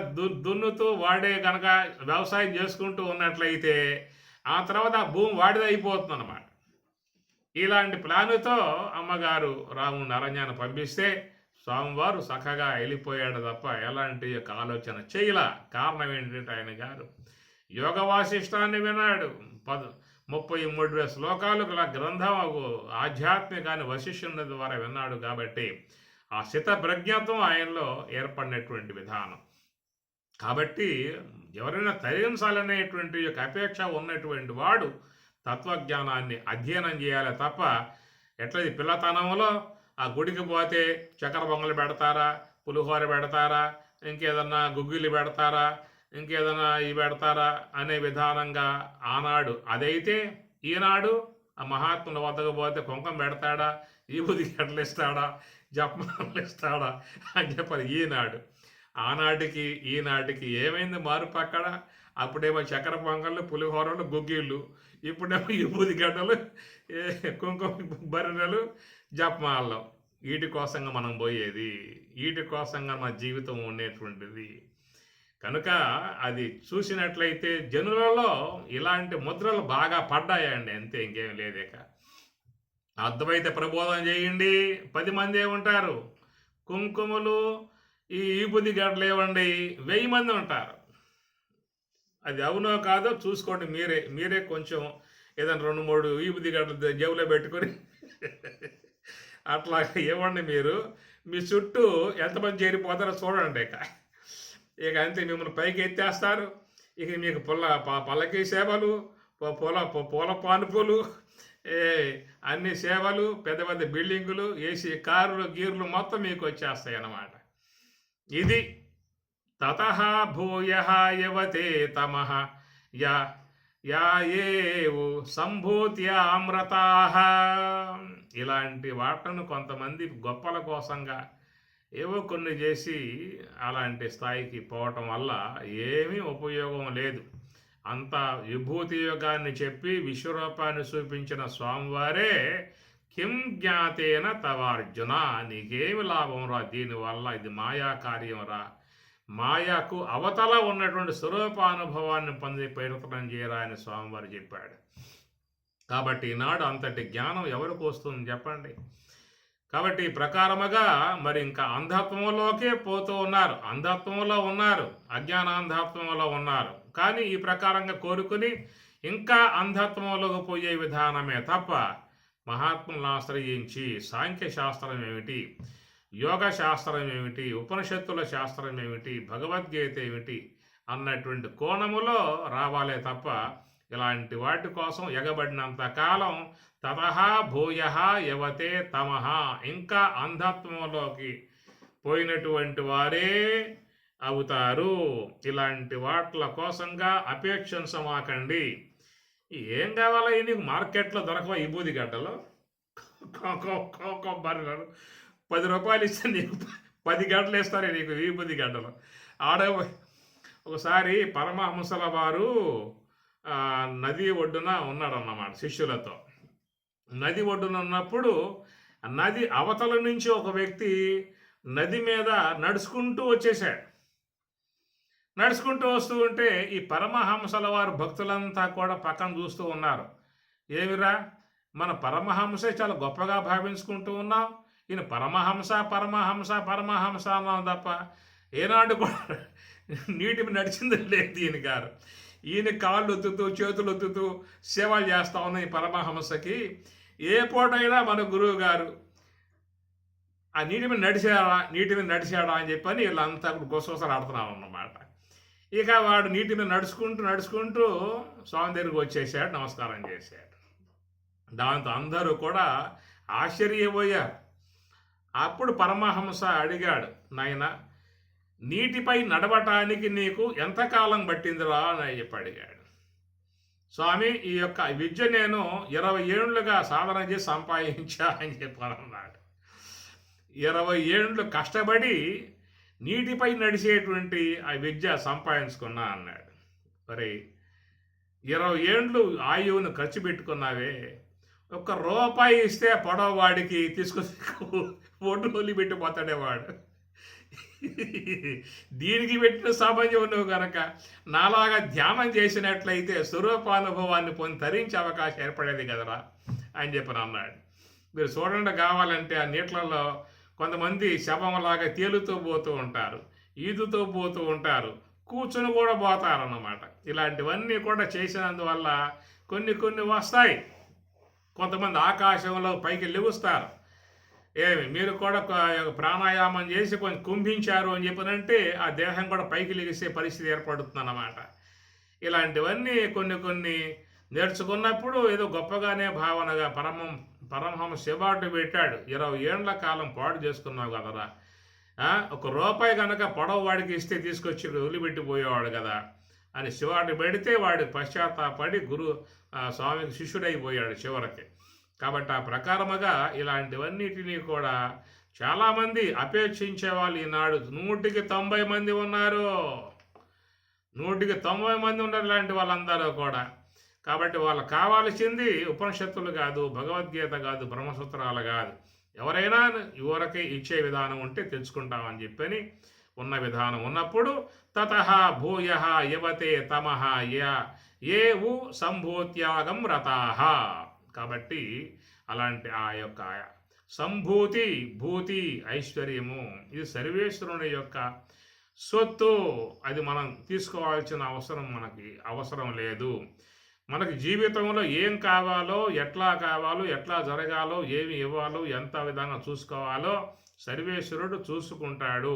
దున్నుతూ వాడే కనుక వ్యవసాయం చేసుకుంటూ ఉన్నట్లయితే ఆ తర్వాత ఆ భూమి వాడిది అయిపోతుంది అన్నమాట. ఇలాంటి ప్లానుతో అమ్మగారు రాముని అరణ్యాన్ని పంపిస్తే స్వామివారు చక్కగా వెళ్ళిపోయాడు తప్ప ఎలాంటి యొక్క ఆలోచన చేయలా. కారణం ఏంటంటే ఆయన గారు యోగ వాసిష్టాన్ని విన్నాడు. 33,000 శ్లోకాలు గల గ్రంథం ఆధ్యాత్మికాన్ని వశిష్ఠుని ద్వారా విన్నాడు కాబట్టి ఆ స్థిత ప్రజ్ఞత్వం ఆయనలో ఏర్పడినటువంటి విధానం. కాబట్టి ఎవరైనా తరించాలనేటువంటి యొక్క అపేక్ష ఉన్నటువంటి వాడు తత్వజ్ఞానాన్ని అధ్యయనం చేయాలి తప్ప, ఎట్లది పిల్లతనంలో ఆ గుడికి పోతే చక్కెర పొంగలు పెడతారా, పులిహోర పెడతారా, ఇంకేదన్నా గుగ్గిళ్ళు పెడతారా, ఇంకేదన్నా ఇవి పెడతారా అనే విధానంగా ఆనాడు అదైతే, ఈనాడు ఆ మహాత్ముల వద్దకు పోతే కుంకం పెడతాడా, ఈ బుద్ధి ఎట్లా ఇస్తాడా, జపమాలు ఇస్తాడా అని చెప్పాలి ఈనాడు. ఆనాటికి ఈనాటికి ఏమైంది మార్పు అక్కడ? అప్పుడేమో చక్కెర పొంగళ్ళు, పులిహోరలు, గుగ్గిళ్ళు, ఇప్పుడేమో విభూది గడ్డలు, కుంకుమ బర్రెలు, జపమాలం. వీటి కోసంగా మనం పోయేది, వీటి కోసంగా మన జీవితం ఉండేటువంటిది. కనుక అది చూసినట్లయితే జనులలో ఇలాంటి ముద్రలు బాగా పడ్డాయండి, అంతే, ఇంకేం లేదేక. అద్వైత ప్రబోధం చేయండి, 10 మంది ఉంటారు. కుంకుమలు, ఈ ఈబుది గడ్డలు ఇవ్వండి, 1000 మంది ఉంటారు. అది అవునో కాదో చూసుకోండి మీరే కొంచెం ఏదైనా 2-3 ఈబుది గడ్డలు జేబులో పెట్టుకొని అట్లా ఇవ్వండి. మీరు మీ చుట్టూ ఎంతమంది చేరిపోతారో చూడండి. ఇక అంతే, మిమ్మల్ని పైకి ఎత్తేస్తారు. ఇక మీకు పల్లకి సేవలు, పూల పానుపులు, అన్ని సేవలు, పెద్ద పెద్ద బిల్డింగులు, ఏసీ కారులు, గీర్లు మొత్తం మీకు వచ్చేస్తాయి అన్నమాట. ఇది తతః భూయః యవతే తమః యాయేవు సంభూత్యామ్రతాః. ఇలాంటి వాటను కొంతమంది గొప్పల కోసంగా ఏవో కొన్ని చేసి అలాంటి స్థాయికి పోవటం వల్ల ఏమీ ఉపయోగం లేదు. అంత విభూతి యోగాన్ని చెప్పి విశ్వరూపాన్ని చూపించిన స్వామివారే కిం జ్ఞాతేన తవార్జున, నీకేమి లాభం రా దీనివల్ల, ఇది మాయా కార్యం రా, మాయాకు అవతల ఉన్నటువంటి స్వరూపానుభవాన్ని పొంది ప్రయత్నం చేయరా అని స్వామివారు చెప్పాడు. కాబట్టి ఈనాడు అంతటి జ్ఞానం ఎవరికి వస్తుంది చెప్పండి? కాబట్టి ఈ ప్రకారముగా మరి ఇంకా అంధత్వంలోకే పోతూ ఉన్నారు, అంధత్వంలో ఉన్నారు, అజ్ఞానాంధత్వంలో ఉన్నారు. కానీ ఈ ప్రకారంగా కోరుకుని ఇంకా అంధత్వంలోకి పోయే విధానమే తప్ప మహాత్ములను ఆశ్రయించి సాంఖ్య శాస్త్రం ఏమిటి, యోగ శాస్త్రం ఏమిటి, ఉపనిషత్తుల శాస్త్రం ఏమిటి, భగవద్గీత ఏమిటి అన్నటువంటి కోణములో రావాలే తప్ప ఇలాంటి వాటి కోసం ఎగబడినంత కాలం తతః భూయః యవతే తమః, ఇంకా అంధత్వంలోకి పోయినటువంటి వారే అవుతారు. ఇలాంటి వాట్ల కోసంగా అపేక్షించమాకండి. ఏం కావాలా నీకు మార్కెట్లో దొరకవా ఈ బూది గడ్డలు, బర్రెలు 10 రూపాయలు ఇస్తే నీకు 10 గంటలు వేస్తారు నీకు ఈ బూది గడ్డలు. ఒకసారి పరమహంసల వారు నది ఒడ్డున ఉన్నాడన్నమాట శిష్యులతో. నది ఒడ్డున ఉన్నప్పుడు నది అవతల నుంచి ఒక వ్యక్తి నది మీద నడుచుకుంటూ వచ్చేసాడు. నడుచుకుంటూ వస్తూ ఉంటే ఈ పరమహంసల వారు భక్తులంతా కూడా పక్కన చూస్తూ ఉన్నారు. ఏమిరా, మన పరమహంసే చాలా గొప్పగా భావించుకుంటూ ఉన్నాం, ఈయన పరమహంస పరమహంస పరమహంస అన్నాం తప్ప ఏనాడు కూడా నీటి మీద నడిచింది లేదు ఈయన గారు. ఈయన కాళ్ళు ఒత్తుతూ చేతులు ఒత్తుతూ సేవలు చేస్తా ఉన్న ఈ పరమహంసకి ఏ పూటైనా మన గురువు గారు ఆ నీటి మీద నడిచాడా అని చెప్పని వీళ్ళంతా గుసగుసలు ఆడుతున్నాం అన్నమాట. ఇక వాడు నీటి మీద నడుచుకుంటూ స్వామి దగ్గరికి వచ్చేసాడు, నమస్కారం చేశాడు. దాంతో అందరూ కూడా ఆశ్చర్యపోయారు. అప్పుడు పరమహంస అడిగాడు, నాయనా నీటిపై నడవటానికి నీకు ఎంతకాలం పట్టిందిరా అని చెప్పి అడిగాడు. స్వామి, ఈ యొక్క విద్య నేను 20 ఏళ్ళుగా సాధన చేసి సంపాదించా అని చెప్పాలన్నాడు. 20 ఏళ్ళు కష్టపడి నీటిపై నడిచేటువంటి ఆ విద్య సంపాదించుకున్నా అన్నాడు. మరి 20 ఏళ్ళు ఆయువును ఖర్చు పెట్టుకున్నావే, ₹1 ఇస్తే పొడవవాడికి తీసుకొచ్చి ఒడ్డు వదిలి పెట్టిపోతాడేవాడు. దీనికి పెట్టిన సామాన్యం నువ్వు కనుక నాలాగా ధ్యానం చేసినట్లయితే స్వరూపానుభవాన్ని పొంది తరించే అవకాశం ఏర్పడేది కదరా అని చెప్పని అన్నాడు. మీరు చూడండి, కావాలంటే ఆ నీటిలలో కొంతమంది శవంలాగా తేలుతూ పోతూ ఉంటారు, ఈదుతూ పోతూ ఉంటారు, కూర్చుని కూడా పోతారన్నమాట. ఇలాంటివన్నీ కూడా చేసినందువల్ల కొన్ని వస్తాయి. కొంతమంది ఆకాశంలో పైకి లెగుస్తారు. ఏమి మీరు కూడా ప్రాణాయామం చేసి కొంచెం కుంభించారు అని చెప్పనంటే ఆ దేహం కూడా పైకి లెగిసే పరిస్థితి ఏర్పడుతుందన్నమాట. ఇలాంటివన్నీ కొన్ని కొన్ని నేర్చుకున్నప్పుడు ఏదో గొప్పగానే భావనగా పరమహంస శివార్డు పెట్టాడు. 20 ఏండ్ల కాలం పాడు చేసుకున్నావు కదరా, ఒక రూపాయి కనుక పొడవు వాడికి ఇస్తే తీసుకొచ్చి వదిలిపెట్టిపోయేవాడు కదా అని శివార్డు పెడితే వాడు పశ్చాత్తాపడి స్వామికి శిష్యుడైపోయాడు చివరికి. కాబట్టి ఆ ప్రకారముగా ఇలాంటివన్నిటినీ కూడా చాలామంది అపేక్షించే వాళ్ళు ఈనాడు 100కి 90 మంది ఉన్నారు. 100కి 90 మంది ఉన్నారు ఇలాంటి వాళ్ళందరూ కూడా. కాబట్టి వాళ్ళకి కావాల్సింది ఉపనిషత్తులు కాదు, భగవద్గీత కాదు, బ్రహ్మసూత్రాలు కాదు. ఎవరైనా యువరకి ఇచ్చే విధానం ఉంటే తెచ్చుకుంటామని చెప్పని ఉన్న విధానం ఉన్నప్పుడు తతః భూయ యువతే తమః ఏ ఉ సంభూత్యాగం రతాః. కాబట్టి అలాంటి ఆ యొక్క భూతి ఐశ్వర్యము ఇది సర్వేశ్వరుని యొక్క సొత్తు. అది మనం తీసుకోవాల్సిన మనకి అవసరం లేదు. మనకి జీవితంలో ఏం కావాలో, ఎట్లా జరగాలో, ఏమి ఇవ్వాలో, ఎంత విధంగా చూసుకోవాలో సర్వేశ్వరుడు చూసుకుంటాడు.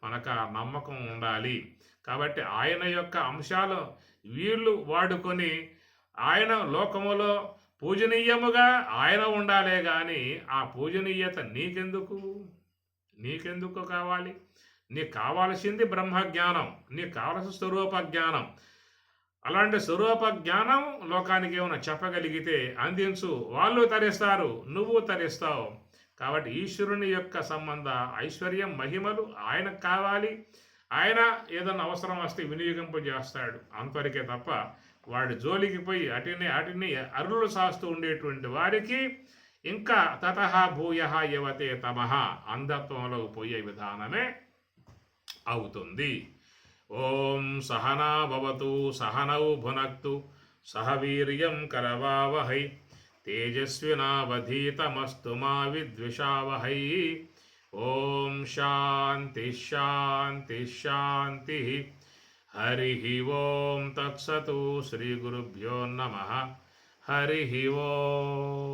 మనకు ఆ నమ్మకం ఉండాలి. కాబట్టి ఆయన యొక్క అంశాలు వీళ్ళు వాడుకొని ఆయన లోకములో పూజనీయముగా ఆయన ఉండాలే కానీ ఆ పూజనీయత నీకెందుకు కావాలి? నీకు కావాల్సింది బ్రహ్మజ్ఞానం, నీకు కావలసిన స్వరూప జ్ఞానం. అలాంటి స్వరూప జ్ఞానం లోకానికి ఏమైనా చెప్పగలిగితే అందించు, వాళ్ళు తరిస్తారు, నువ్వు తరిస్తావు. కాబట్టి ఈశ్వరుని యొక్క సంబంధ ఐశ్వర్యం మహిమలు ఆయనకు కావాలి. ఆయన ఏదన్నా అవసరం వస్తే వినియోగింపజేస్తాడు అంతవరకే తప్ప వాడి జోలికి పోయి అటిని అరులు సాస్తూ ఉండేటువంటి వారికి ఇంకా తతః భూయ యువతే తమః అంధత్వంలో పోయే విధానమే అవుతుంది. ఓం సహనా భవతు సహనౌ భునక్తు సహ వీర్యం కరవావహై తేజస్వినావధీతమస్తు మా విద్విషావహై. ఓం శాంతి శాంతి శాంతి. హరి ఓం తత్సతు. శ్రీ గురుభ్యో నమః. హరి ఓం.